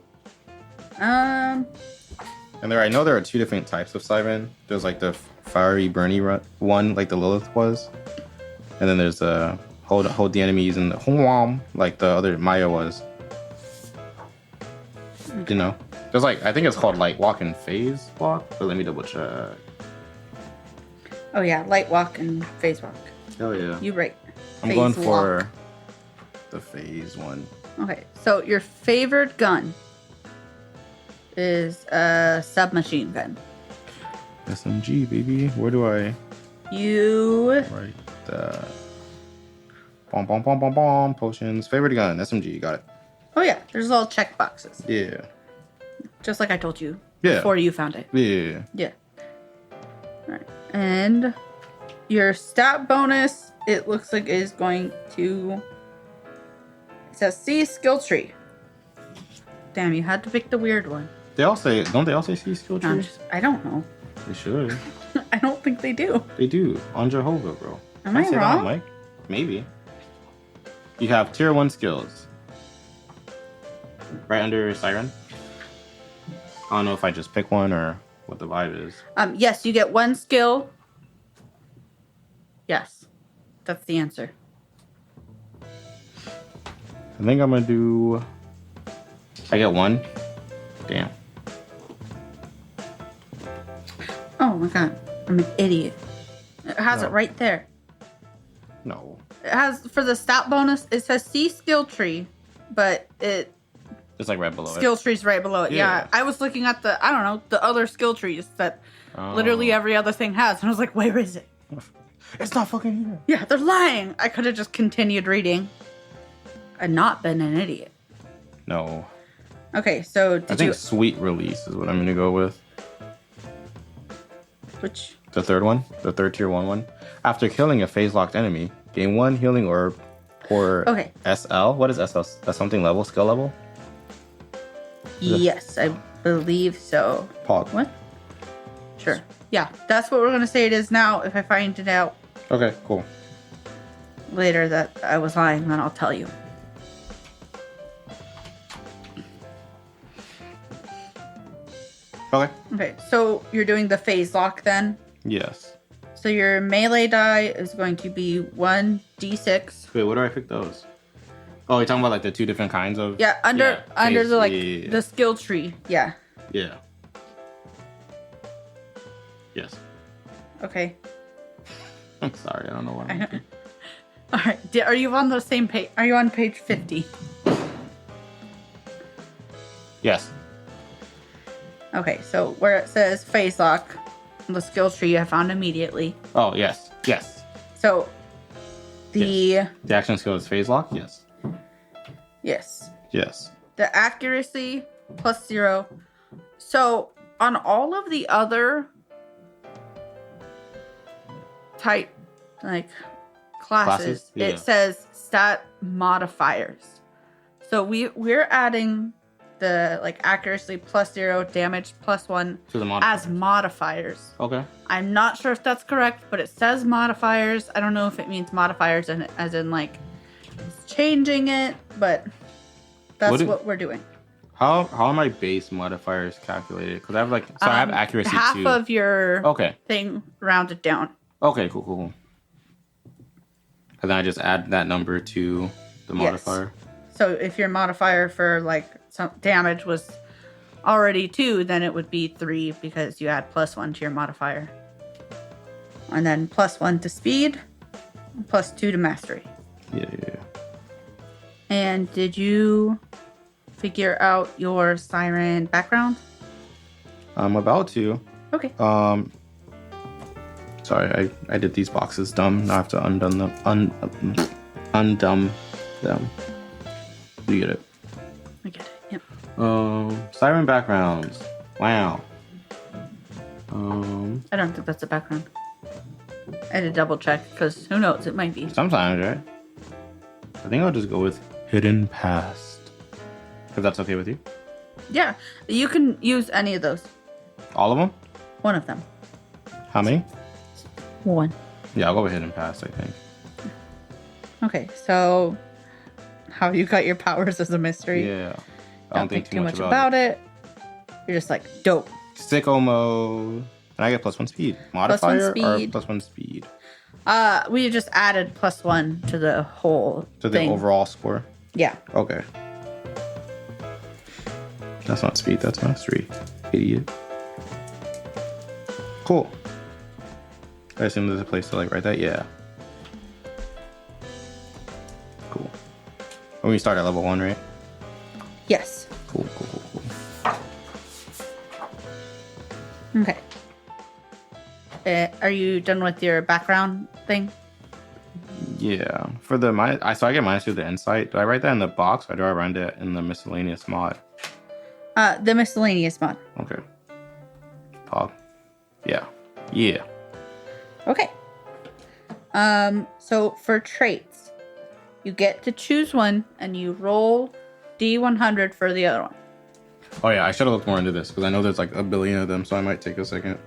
And I know there are 2 different types of siren. There's like the fiery, burny one, like the Lilith was. And then there's the hold the enemy using the Hwam, like the other Maya was. You know? There's like, I think it's called Light Walk and Phase Walk. But let me double check. oh yeah, light walk and phase walk. Oh yeah. You right. I'm Phase going walk. for the phase one. Okay, so your favorite gun is a submachine gun. SMG, baby. Where do I You write that? Bomb. Potions. Favorite gun, SMG. Got it. Oh yeah, there's little check boxes, Yeah. just like I told you Yeah. before you found it. Yeah. Yeah. All right, and your stat bonus, it looks like is going to. It says C skill tree. Damn, you had to pick the weird one. Don't they all say C skill No, tree? I don't know. They should. I don't think they do. They do. On Jehovah, bro. Am Can I say that, wrong? Mike? Maybe. You have tier 1 skills. Right under Siren. I don't know if I just pick one or what the vibe is. Yes, you get 1 skill. Yes, that's the answer. I think I'm gonna do. I get 1. Damn. Oh my god, I'm an idiot. It has No. it right there. No. It has for the stat bonus. It says see skill tree, but it It's like right below skill tree's right below it. Yeah. Yeah, I was looking at the other skill trees that it. literally every other thing has, and I was like, where is it? It's not fucking here. Yeah, they're lying. I could have just continued reading and not been an idiot. No. Okay, so I did think you? sweet release is what I'm gonna go with. Which? The third one, the third tier one. After killing a phase locked enemy, gain 1 healing orb or Okay. SL. What is SL? That's something level, skill level? Yes, I believe so. Pog. What? Sure. Yeah, that's what we're gonna say it is now. If I find it out Okay, cool. later that I was lying, then I'll tell you. Okay. Okay, so you're doing the phase lock then. Yes. So your melee die is going to be 1d6. Wait, where do I pick those? Oh, you're talking about like the two different kinds of. Yeah, under phase- the like yeah. the skill tree. Yeah. Yeah. Yes. Okay. I'm sorry, I don't know why. I know. All right. Are you on the same page? Are you on page 50? Yes. Okay, so where it says phase lock, the skill tree I found immediately. Oh, yes. Yes. So the The action skill is phase lock? Yes. yes. Yes. The accuracy +0. So on all of the other type like classes, Yeah. it says stat modifiers. So we're adding the like accuracy +0, damage +1 To the modifier. as modifiers. Okay. I'm not sure if that's correct, but it says modifiers. I don't know if it means modifiers as in like it's changing it, but that's what we're doing. How are my base modifiers calculated? Because I have like I have accuracy half too. of your Okay. thing rounded down. Okay. Cool. And then I just add that number to the modifier. So if your modifier for like some damage was already 2, then it would be 3 because you add +1 to your modifier. And then +1 to speed, +2 to mastery. Yeah. And did you figure out your siren background? I'm about to. Okay. Sorry, I did these boxes dumb. Now I have to undone them. Undumb them. You get it. I get it. Yep. Siren backgrounds. Wow. I don't think that's a background. I had to double check because who knows? It might be. Sometimes, right? I think I'll just go with hidden past. If that's okay with you. Yeah. You can use any of those. All of them? One of them. How many? One. Yeah, I'll go with hidden past, I think. Okay. So how you got your powers is a mystery. Yeah. I Don't think too much about it. You're just like, dope. Sicko mode. And I get +1 speed. Modifier speed. or +1 speed? We just added +1 to the whole To the thing. overall score? Yeah. Okay. That's not speed, that's mastery. Idiot. Cool. I assume there's a place to like write that? Yeah. Cool. When we start at level 1, right? Yes. Cool. Okay. Are you done with your background thing? Yeah. For the so I get minus 2 the insight. Do I write that in the box or do I write it in the miscellaneous mod? The miscellaneous mod. Okay. Pog. Yeah. Yeah. Okay. So for traits, you get to choose one and you roll D100 for the other one. Oh yeah, I should have looked more into this because I know there's like a billion of them, so I might take a second.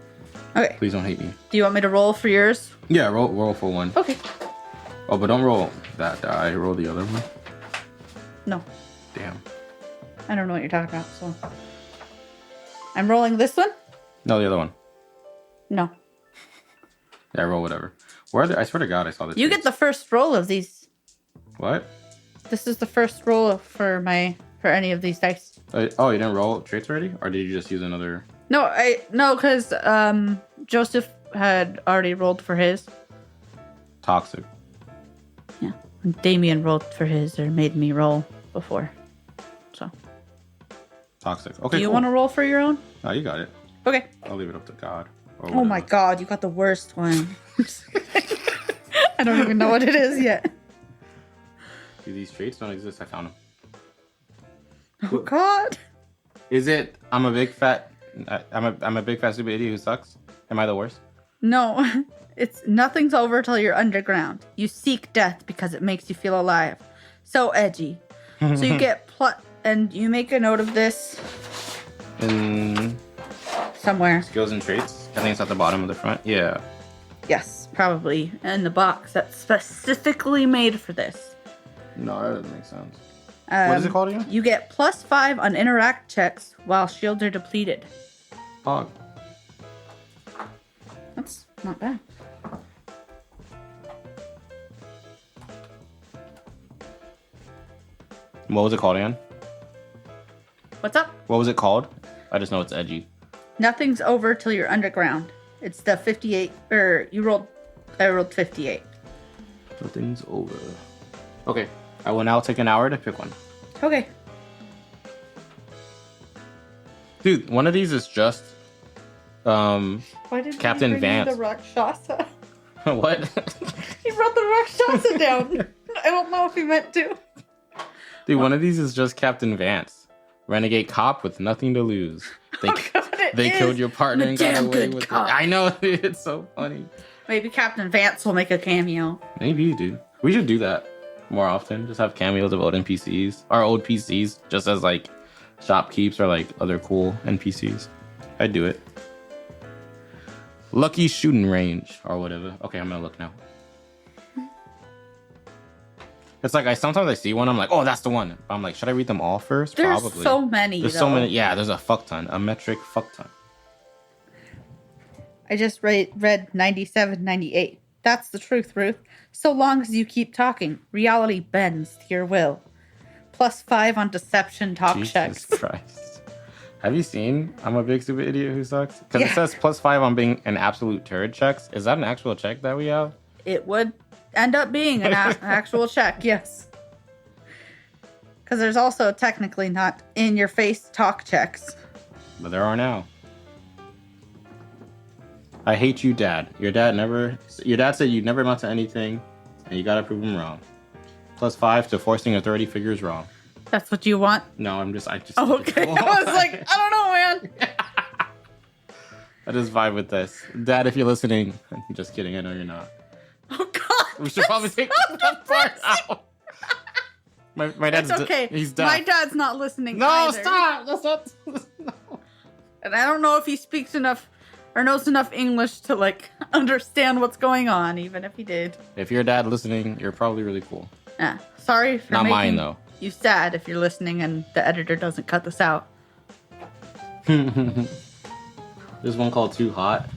Okay. Please don't hate me. Do you want me to roll for yours? Yeah, roll for one. Okay. Oh, but don't roll that die. Roll the other one. No. Damn. I don't know what you're talking about, so. I'm rolling this one? No, the other one. No. Yeah, roll whatever. Where are they? I swear to God, I saw this. You get the first roll of these. What? This is the first roll for any of these dice. Oh, you didn't roll traits already, or did you just use another? No, because Joseph had already rolled for his. Toxic. Yeah. Damien rolled for his or made me roll before. So. Toxic. Okay, Do you cool. want to roll for your own? No, you got it. Okay. I'll leave it up to God. Or Oh my whatever. god, you got the worst one. I don't even know what it is yet. Dude, these traits don't exist. I found them. Oh god. Is it? I'm a big fat stupid idiot who sucks. Am I the worst? No. It's nothing's over till you're underground. You seek death because it makes you feel alive. So edgy. So you get and you make a note of this In somewhere. skills and traits. I think it's at the bottom of the front. Yeah. Yes, probably in the box that's specifically made for this. No, that doesn't make sense. What is it called again? You get +5 on interact checks while shields are depleted. Hog. That's not bad. What was it called again? What's up? What was it called? I just know it's edgy. Nothing's over till you're underground. It's the 58, or I rolled 58. Nothing's over. Okay. I will now take an hour to pick one. Okay. Dude, one of these is just Why did Captain he bring me Vance. the Rakshasa? what? He brought the Rakshasa down. I don't know if he meant to. Dude, one of these is just Captain Vance. Renegade cop with nothing to lose. They, they killed your partner and got damn away good with cop. it. I know, dude, it's so funny. Maybe Captain Vance will make a cameo. Maybe, dude. We should do that more often. Just have cameos of old NPCs. Our old PCs, just as like shopkeeps or like other cool NPCs. I'd do it. Lucky shooting range or whatever. Okay, I'm gonna look now. It's like sometimes I see one, I'm like, oh, that's the one. I'm like, should I read them all first? There's Probably. so many. There's so many. Yeah, there's a fuck ton. A metric fuck ton. I just read 97, 98. That's the truth, Ruth. So long as you keep talking, reality bends to your will. +5 on deception talk Jesus checks. Christ. Have you seen I'm a big stupid idiot who sucks? Because Yeah. it says +5 on being an absolute turd checks. Is that an actual check that we have? It would end up being an actual check, yes. Because there's also technically not in your face talk checks. But there are now. I hate you, Dad. Your dad said you never amount to anything, and you gotta prove him wrong. +5 to forcing authority figures wrong. That's what you want? No, I just. Oh, okay. I was like, I don't know, man. I just vibe with this. Dad, if you're listening, I'm just kidding. I know you're not. Oh, God. We should probably take that part out. My dad's It's okay. He's deaf. My dad's not listening No, either. stop! That's not. No. And I don't know if he speaks enough or knows enough English to, like, understand what's going on, even if he did. If you're a dad listening, you're probably really cool. Yeah. Sorry for Not making mine, though. you sad if you're listening and the editor doesn't cut this out. There's one called Too Hot.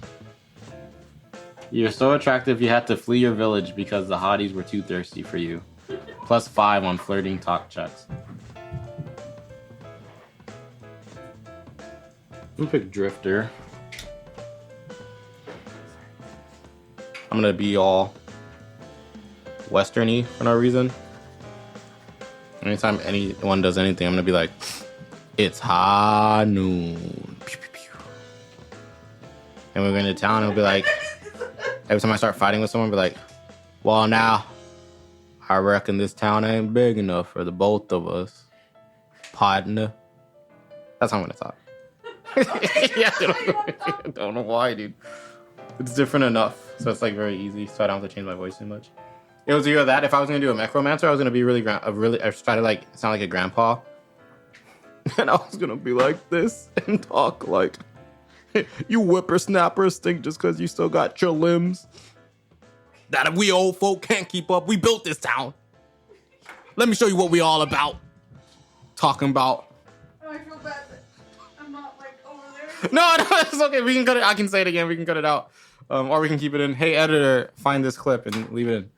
You're so attractive you had to flee your village because the hotties were too thirsty for you. +5 on flirting talk checks. I'm gonna pick Drifter. I'm gonna be all westerny for no reason. Anytime anyone does anything, I'm gonna be like, it's high noon. Pew, pew, pew. And we're going to town and we'll be like, every time I start fighting with someone, I'll be like, well, now, I reckon this town ain't big enough for the both of us. Partner. That's how I'm going to talk. Yeah, I don't know why, dude. It's different enough. So it's like very easy. So I don't have to change my voice too much. It was either that. If I was going to do a necromancer, I was going to be I was trying to like sound like a grandpa. And I was going to be like this and talk like, you whippersnappers think just because you still got your limbs that if we old folk can't keep up, we built this town. Let me show you what we all about. Talking about. Oh, I feel bad that I'm not like over there. No, it's okay. We can cut it. I can say it again. We can cut it out. Or we can keep it in. Hey, editor, find this clip and leave it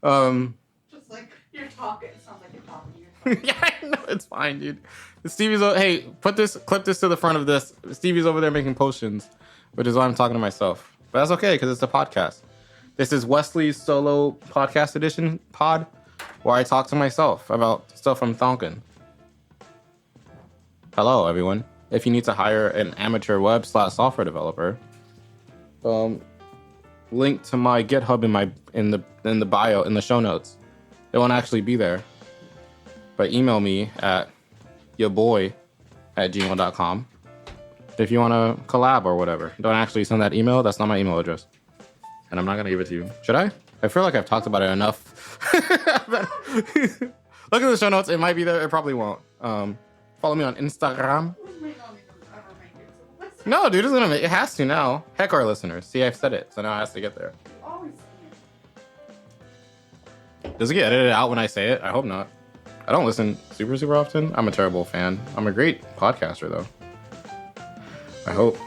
in. Just like you're talking. It sounds like you're talking. Yeah, I know. It's fine, dude. Stevie's, hey, clip this to the front of this. Stevie's over there making potions, which is why I'm talking to myself. But that's okay, because it's a podcast. This is Wesley's solo podcast edition pod, where I talk to myself about stuff I'm thonking. Hello, everyone. If you need to hire an amateur web/software developer, link to my GitHub in the bio in the show notes. It won't actually be there, but email me at yourboy@gmail.com if you want to collab or whatever. Don't actually send that email. That's not my email address, and I'm not gonna give it to you. Should I? I feel like I've talked about it enough. Look at the show notes. It might be there. It probably won't. Follow me on Instagram. No, dude, it's gonna make, it has to now. Heck, our listeners. See, I've said it, so now it has to get there. Does it get edited out when I say it? I hope not. I don't listen super often. I'm a terrible fan. I'm a great podcaster, though. I hope.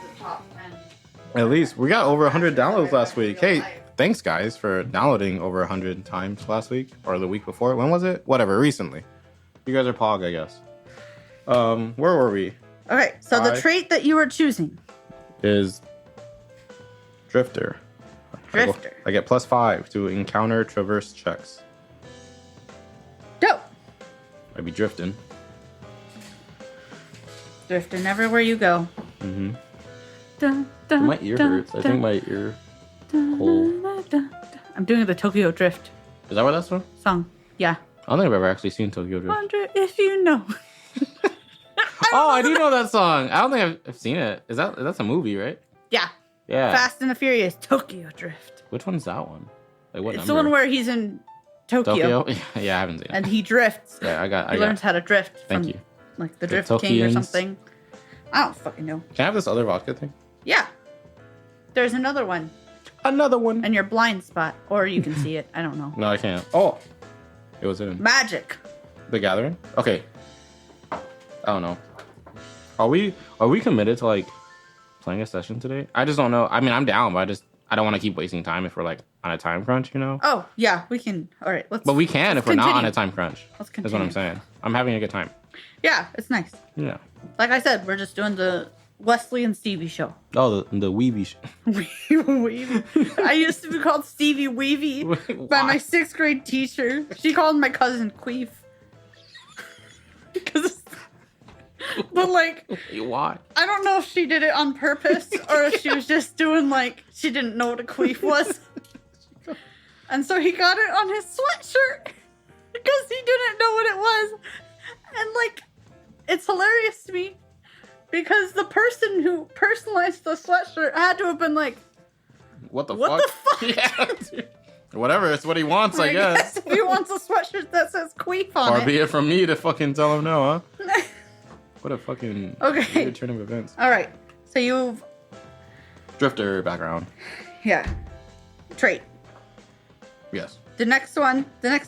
At least we got over 100 downloads last week. Hey, thanks guys for downloading over 100 times last week or the week before. When was it? Whatever. Recently. You guys are pog, I guess. Where were we? Okay, so the trait that you were choosing is Drifter. Drifter. I get +5 to encounter traverse checks. Dope. I'd be drifting. Drifting everywhere you go. Mm-hmm. Dun, dun, My ear dun, hurts. I dun, think my ear dun, hole. dun, dun. I'm doing the Tokyo Drift Is that what that's from? song. Yeah. I don't think I've ever actually seen Tokyo Drift. Wonder if you know. Oh, I do know that song. I don't think I've seen it. That's a movie, right? Yeah. Yeah. Fast and the Furious, Tokyo Drift. Which one's that one? Like what It's number? the one where he's in Tokyo. Yeah, I haven't seen it. And he drifts. Yeah, He learns how to drift Thank from you. like the The Drift King or Tokians. something. I don't fucking know. Can I have this other vodka thing? Yeah. There's another one Another one. in your blind spot. Or you can see it. I don't know. No, I can't. Oh, it was in Magic. The Gathering. Okay. I don't know. Are we committed to like playing a session today? I just don't know. I mean, I'm down, but I don't want to keep wasting time if we're like on a time crunch, you know? Oh, yeah. We can. All right. But we can if we're not on continue. a time crunch. Let's That's what I'm continue. saying. I'm having a good time. Yeah, it's nice. Yeah. Like I said, we're just doing the Wesley and Stevie show. Oh, the Weeby. Weevy. I used to be called Stevie Weevy by my 6th grade teacher. She called my cousin Queef. But like, Why? I don't know if she did it on purpose or if she was just doing like she didn't know what a queef was. And so he got it on his sweatshirt because he didn't know what it was. And like, it's hilarious to me because the person who personalized the sweatshirt had to have been like, What the What fuck? the fuck? Yeah. Dude. Whatever. It's what he wants, I guess. if he wants a sweatshirt that says queef on Far it. be it from me to fucking tell him no, huh? What a fucking Okay. weird turn of events. All right. So you've, Drifter background. yeah, trait. Yes. The next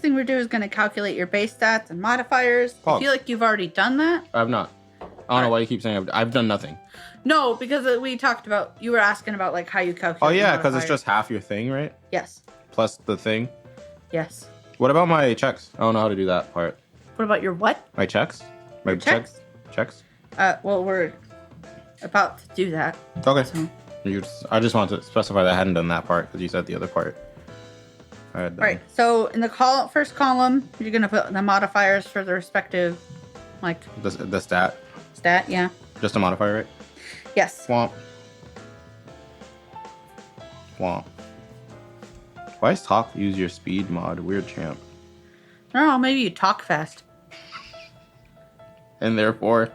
thing we do is going to calculate your base stats and modifiers. Pog. I feel like you've already done that. I have not. I don't know why you keep saying I've done nothing. No, because we talked about, you were asking about like how you calculate. Oh yeah, your because it's modifiers. just half your thing, right? Yes. Plus the thing. Yes. What about my checks? I don't know how to do that part. What about your what? My checks? My Your checks? Checks? Well, we're about to do that. Okay. So. I just wanted to specify that I hadn't done that part because you said the other part. I had done. Right. So in the first column, you're going to put the modifiers for the respective, like, The stat. stat. Yeah. Just a modifier, right? Yes. Womp. Womp. Why is talk use your speed mod? Weird champ. I don't know. Maybe you talk fast. And therefore,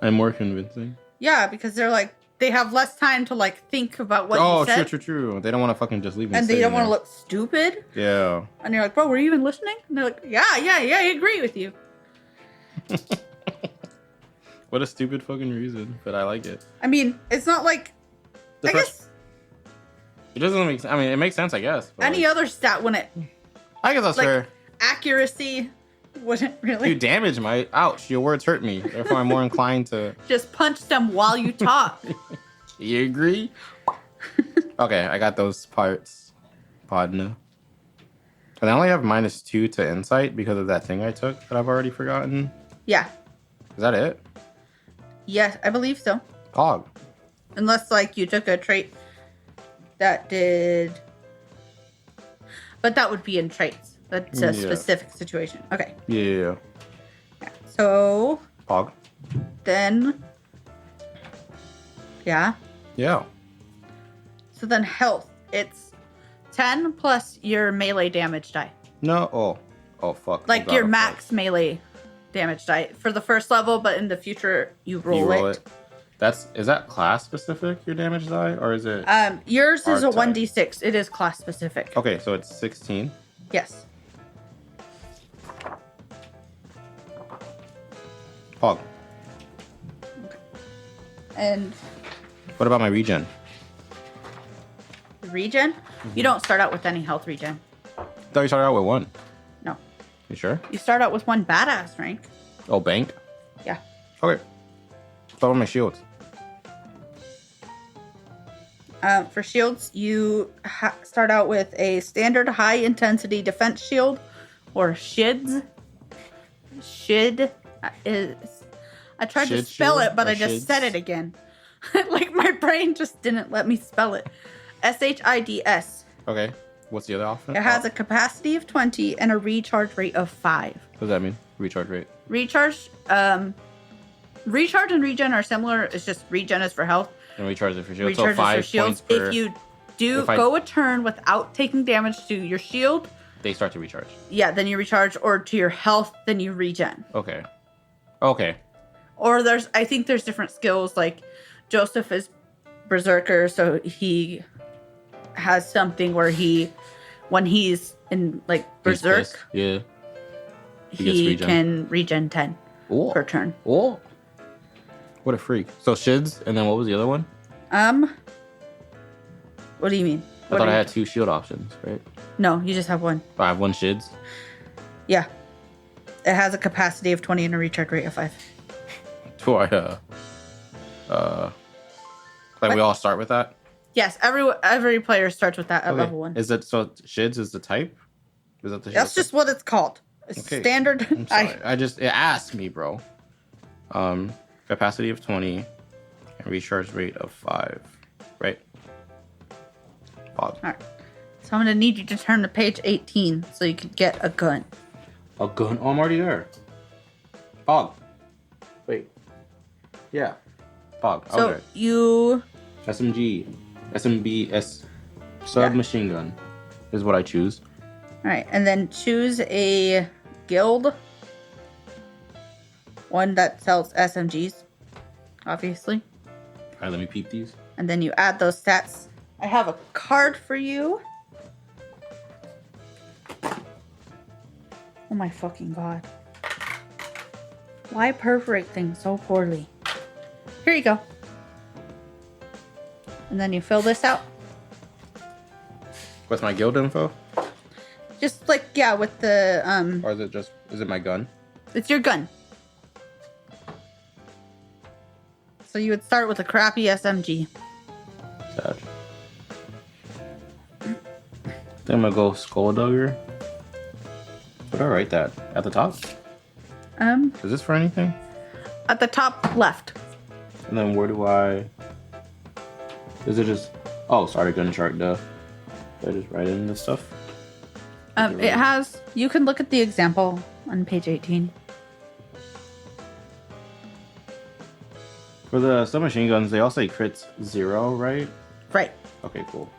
I'm more convincing. Yeah, because they're like, they have less time to like think about what you said. True. They don't want to fucking just leave me. And they don't want to to look stupid. Yeah. And you're like, bro, were you even listening? And they're like, yeah, I agree with you. What a stupid fucking reason, but I like it. I mean, it's not like, The I first- guess It doesn't make sense. I mean, it makes sense, I guess. but, any like, other stat wouldn't. I guess that's like, fair. Accuracy wouldn't really. Dude, damage might. Ouch, your words hurt me. Therefore, I'm more inclined to. Just punch them while you talk. You agree? Okay, I got those parts. Podna. And I only have -2 to insight because of that thing I took that I've already forgotten. Yeah. Is that it? Yes, I believe so. But that would be in traits. That's a Yeah. specific situation. Okay. Yeah. So Pog. then, yeah. Yeah. So then health. It's 10 plus your melee damage die. No. Oh, fuck. Like Oh, God, your oh, max fuck. melee damage die for the first level, but in the future you roll, You roll it. it. Is that class specific, your damage die? Or is it? Yours is a Archetype. 1d6. It is class specific. Okay, so it's 16. Yes. Pog. And What about my regen? regen? You don't start out with any health regen. I thought you started out with 1. No. You sure? You start out with 1 badass rank. Oh, bank? Yeah. Okay. What about my shields? For shields, you start out with a standard high intensity defense shield, or shids. Shid is. I tried to Shid spell shield it, but or I just shids? said it again. Like my brain just didn't let me spell it. SHIDS. Okay. What's the other option? It has a capacity of 20 and a recharge rate of 5. What does that mean? Recharge rate. Recharge and regen are similar. It's just regen is for health. And recharge it for shield. Recharges So 5 for shields. points per... If you do if I- go a turn without taking damage to your shield, They start to recharge. yeah, then you recharge, or to your health, then you regen. Okay. Okay. Or I think there's different skills. Like Joseph is berserker, so he has something where when he's in like He's berserk, pissed. Yeah. He gets he regen. can regen 10 Oh. per turn. Oh. What a freak. So shids, and then what was the other one? What do you mean? I thought I had 2 shield options, right? No, you just have 1. I have 1 shids. Yeah. It has a capacity of 20 and a recharge rate of 5. Do I, like we all start with that? Yes, every player starts with that at Okay. level 1. Is it, so shids is the type? Is that the shield That's just what it's called. It's Okay. standard. I'm sorry. It asked me, bro. Capacity of 20 and recharge rate of 5. Right? Pog. Alright. So I'm gonna need you to turn to page 18 so you can get a gun. A gun? Oh, I'm already there. Pog. Wait. Yeah. Pog. So Okay. you SMG. SMBS. Submachine gun is what I choose. alright, and then choose a guild. One that sells SMGs, obviously. Alright, let me peep these. And then you add those stats. I have a card for you. Oh my fucking god. Why perforate things so poorly? Here you go. And then you fill this out. What's my guild info? Just like, yeah, with the, Or is it my gun? it's your gun. So you would start with a crappy SMG. Sad. I think I'm gonna go Skulldugger. Where do I write that? At the top? Is this for anything? At the top left. And then where do I... Is it just... Oh, sorry, gun chart, duh. Do I just write in this stuff? It has, you can look at the example on page 18. For the submachine guns, they all say crits 0, right? Right. Okay, cool.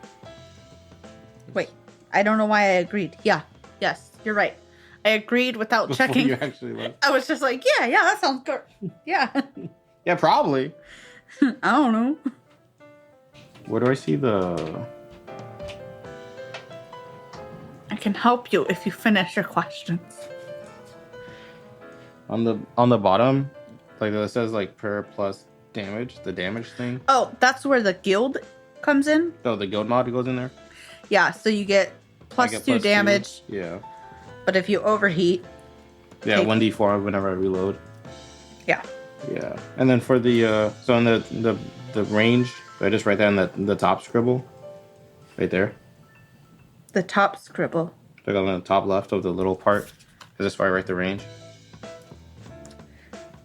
Wait, I don't know why I agreed. Yeah, yes, you're right. I agreed without Before checking. you actually left. I was just like, yeah, that sounds good. Yeah. Yeah, probably. I don't know. Where do I see the... I can help you if you finish your questions. On the bottom, like it says like per plus damage, the damage thing. Oh, that's where the guild comes in. Oh, the guild mod goes in there. Yeah, so you get plus I get 2 plus damage, 2. Yeah. but if you overheat, Yeah, Take- 1d4 whenever I reload. yeah. Yeah. And then for the so in the range, I just write that in the top scribble. Right there. The top scribble. Like on the top left of the little part. Is this where I write the range?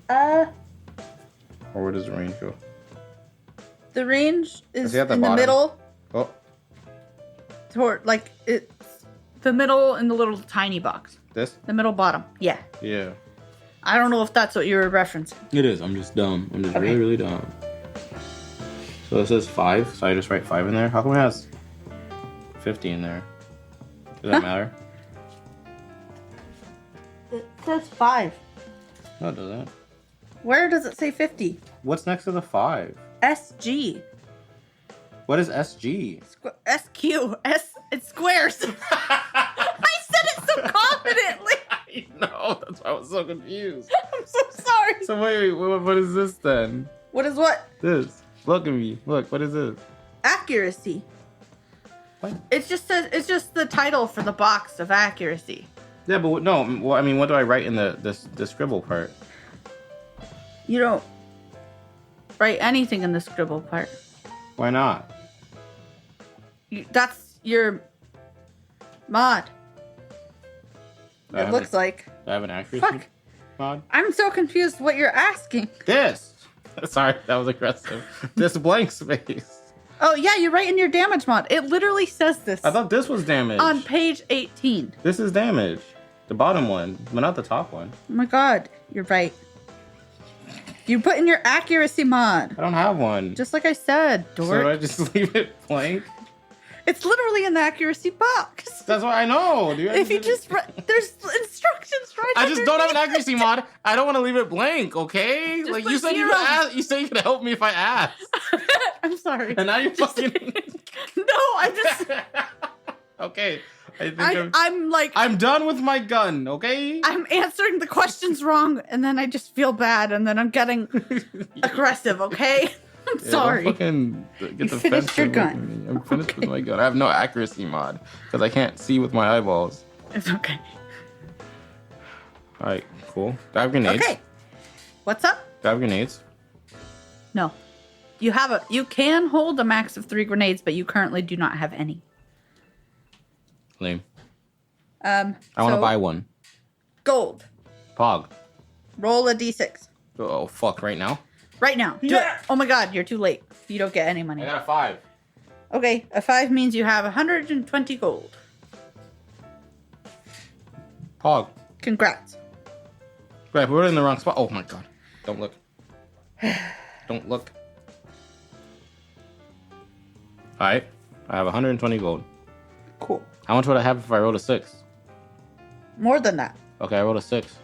Or where does the range go? The range is Is it at the in the bottom? middle, Oh, toward like it's The middle in the little tiny box. This? The middle bottom. Yeah. Yeah. I don't know if that's what you were referencing. It is. I'm just dumb. I'm just Okay. really, really dumb. So it says 5. So I just write 5 in there. How come it has 50 in there? Does that matter? It says 5. No, it doesn't. Where does it say 50? What's next to the 5? SG. What is SG? SQ. It's squares. I said it so confidently. I know. That's why I was so confused. I'm so sorry. So wait, what is this then? What is what? This. Look at me. Look, what is this? Accuracy. What? It's just the title for the box of accuracy. Yeah, but no. Well, I mean, what do I write in the scribble part? You don't write anything in the scribble part. Why not? That's your mod. I It have looks like. I have an accuracy Fuck. mod. I'm so confused what you're asking. This. Sorry, that was aggressive. This blank space. Oh yeah, you're right in your damage mod. It literally says this I thought this was damage. on page 18. This is damage. The bottom one, but not the top one. Oh my god, you're right. You put in your accuracy mod. I don't have one. Just like I said, So dork. do I just leave it blank? It's literally in the accuracy box. That's what I know, dude. If you just there's instructions right I just don't have an underneath. accuracy mod. I don't want to leave it blank, okay? Just Like put you said, zero. you said you could help me if I asked, I'm sorry. and now you're fucking. No, I'm just Okay, I think I'm done with my gun. Okay. I'm answering the questions wrong, and then I just feel bad, and then I'm getting aggressive. Okay, I'm Yeah, sorry. don't fucking get You finished your defensive gun. with me. I'm finished with my gun. I have no accuracy mod because I can't see with my eyeballs. It's okay. All right, cool. Do I have grenades? Okay. What's up? Do I have grenades? No. You can hold a max of 3 grenades, but you currently do not have any. Lame. I I want to buy one. gold. Pog. Roll a d6 Oh fuck! Right now. right now. Do it. Oh my god, you're too late. You don't get any money. I got a 5. Okay, a 5 means you have 120 gold. Pog. Congrats. Right, we were in the wrong spot. Oh my god! Don't look. Don't look. All right, I have 120 gold. Cool. How much would I have if I rolled a 6? More than that. Okay, I rolled a 6.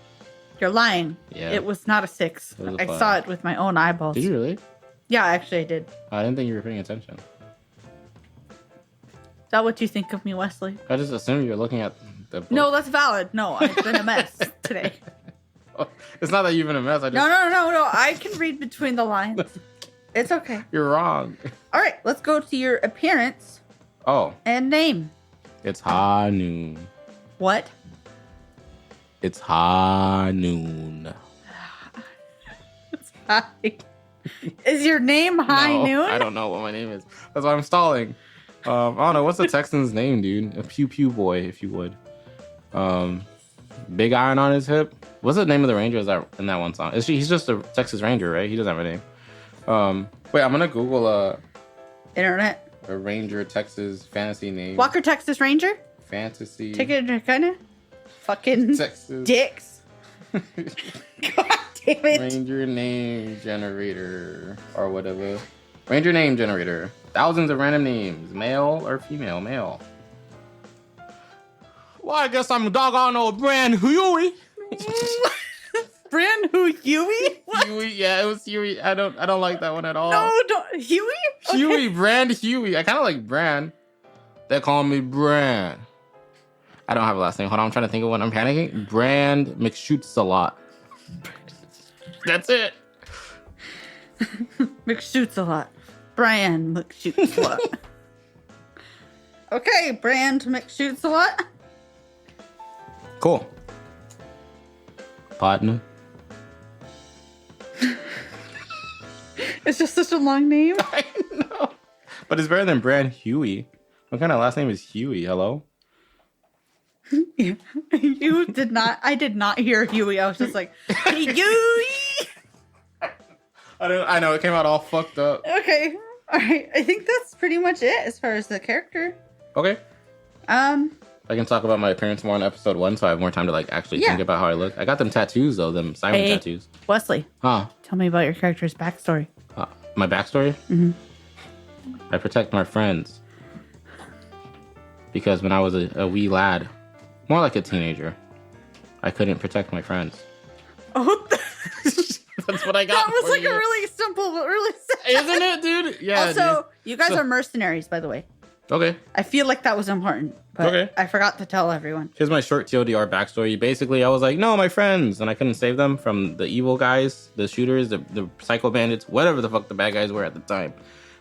You're lying. Yeah. It was not a 6. It was a I 5. saw it with my own eyeballs. Did you really? Yeah, actually I did. I didn't think you were paying attention. Is that what you think of me, Wesley? I just assumed you were looking at the book. No, that's valid. No, I've been a mess today. It's not that you've been a mess. I just No. I can read between the lines. It's okay. You're wrong. All right, let's go to your appearance Oh, and name. it's Hanoon. What? It's Hanoon. Hi. Is your name High No, Noon? I don't know what my name is. That's why I'm stalling. I don't know. What's the Texan's name, dude? A pew pew boy, if you would. Big iron on his hip. What's the name of the ranger? Is that in that one song? He's just a Texas Ranger, right? He doesn't have a name. Wait, I'm gonna Google Internet. a Ranger Texas fantasy name. Walker, Texas Ranger? Fantasy. Take it to kind of fucking Texas. dicks. God damn it. Ranger name generator or whatever. Ranger name generator. Thousands of random names, male or female. Male. Well, I guess I'm a doggone old brand Huey. Brand who Huey? What? Huey, yeah, it was Huey. I don't like that one at all. No, don't. Huey? Okay. Huey, brand Huey. I kind of like Brand. They call me Brand. I don't have a last name. Hold on, I'm trying to think of what I'm panicking. Brand McShoots a lot. That's it. McShoots a lot. Brand McShoots a lot. Okay, Brand McShoots a lot. Cool. Partner. It's just such a long name. I know. But it's better than Brand Huey. What kind of last name is Huey? Hello? You did not. I did not hear Huey. I was just like, Huey. I know, it came out all fucked up. Okay. All right. I think that's pretty much it as far as the character. Okay. I can talk about my appearance more on episode 1, so I have more time to like actually think about how I look. I got them tattoos though, them siren tattoos. Wesley, Huh? tell me about your character's backstory. My backstory? Mm-hmm. I protect my friends because when I was a wee lad, more like a teenager, I couldn't protect my friends. Oh, That's what I got. that was for like you. a really simple, but really sad. Isn't it, dude? Yeah. Also, dude. you guys are mercenaries, by the way. Okay. I feel like that was important, but Okay. I forgot to tell everyone. Here's my short TLDR backstory. Basically, I was like, no, my friends, and I couldn't save them from the evil guys, the shooters, the psycho bandits, whatever the fuck the bad guys were at the time.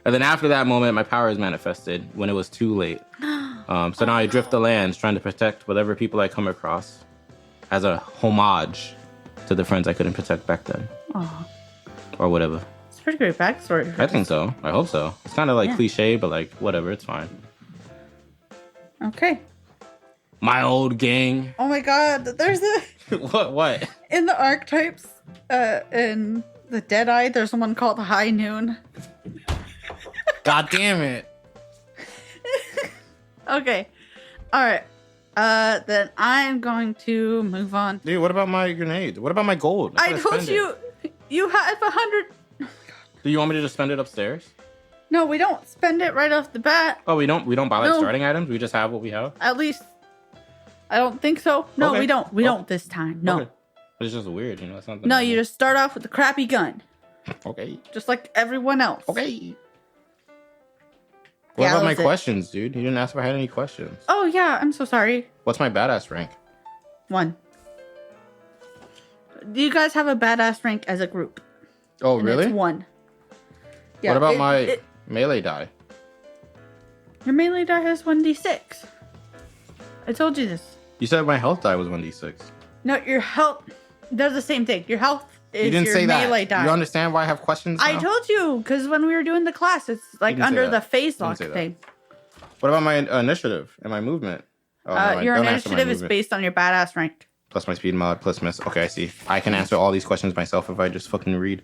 And then after that moment, my powers manifested when it was too late. So now I drift the lands trying to protect whatever people I come across as a homage to the friends I couldn't protect back then. Oh, Or whatever. it's a pretty great backstory. I think so. I hope so. It's kind of like cliche, but like, whatever. It's fine. Okay. My old gang. Oh my god, there's a... What? In the archetypes, in the Deadeye, there's one called High Noon. God damn it. Okay. Alright. Then I'm going to move on. Dude, what about my grenade? What about my gold? I told you, you have 100. Do you want me to just spend it upstairs? No, we don't spend it right off the bat. Oh, we don't buy like No. starting items. We just have what we have. At least, I don't think so. No, Okay. we don't. We don't this time. No. Okay. It's just weird, you know. It's not the No, normal. you just start off with a crappy gun, Okay. just like everyone else. Okay. What Yeah, about that my was it. questions, dude? You didn't ask if I had any questions. Oh yeah, I'm so sorry. What's my badass rank? 1. Do you guys have a badass rank as a group? Oh, And really? It's 1. Yeah, What about my melee die? your melee die has 1d6. I told you this. You said my health die was 1d6. No, your health. They're the same thing. Your health is You didn't your say melee that. die. You understand why I have questions I now? told you because when we were doing the class, it's like didn't say under the that. phase Didn't lock say that. thing. What about my initiative and my movement? Oh, never mind. Your Don't answer my initiative is movement. based on your badass rank. Plus my speed mod, plus miss. Okay, I see. I can answer all these questions myself if I just fucking read.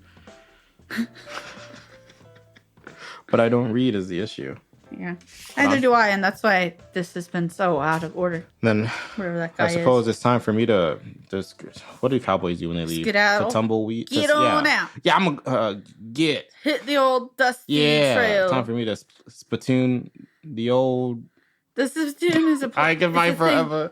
But I don't read is the issue. Yeah. Neither do I, and that's why this has been so out of order. Then Wherever that guy I suppose is. it's time for me to just. What do cowboys do when they leave? Skedaddle. To tumbleweed. Get Just- on yeah. out. Yeah, I'm gonna get. Hit the old dusty Yeah, trail. time for me to spittoon the old. This is a I can it's fight a thing. forever.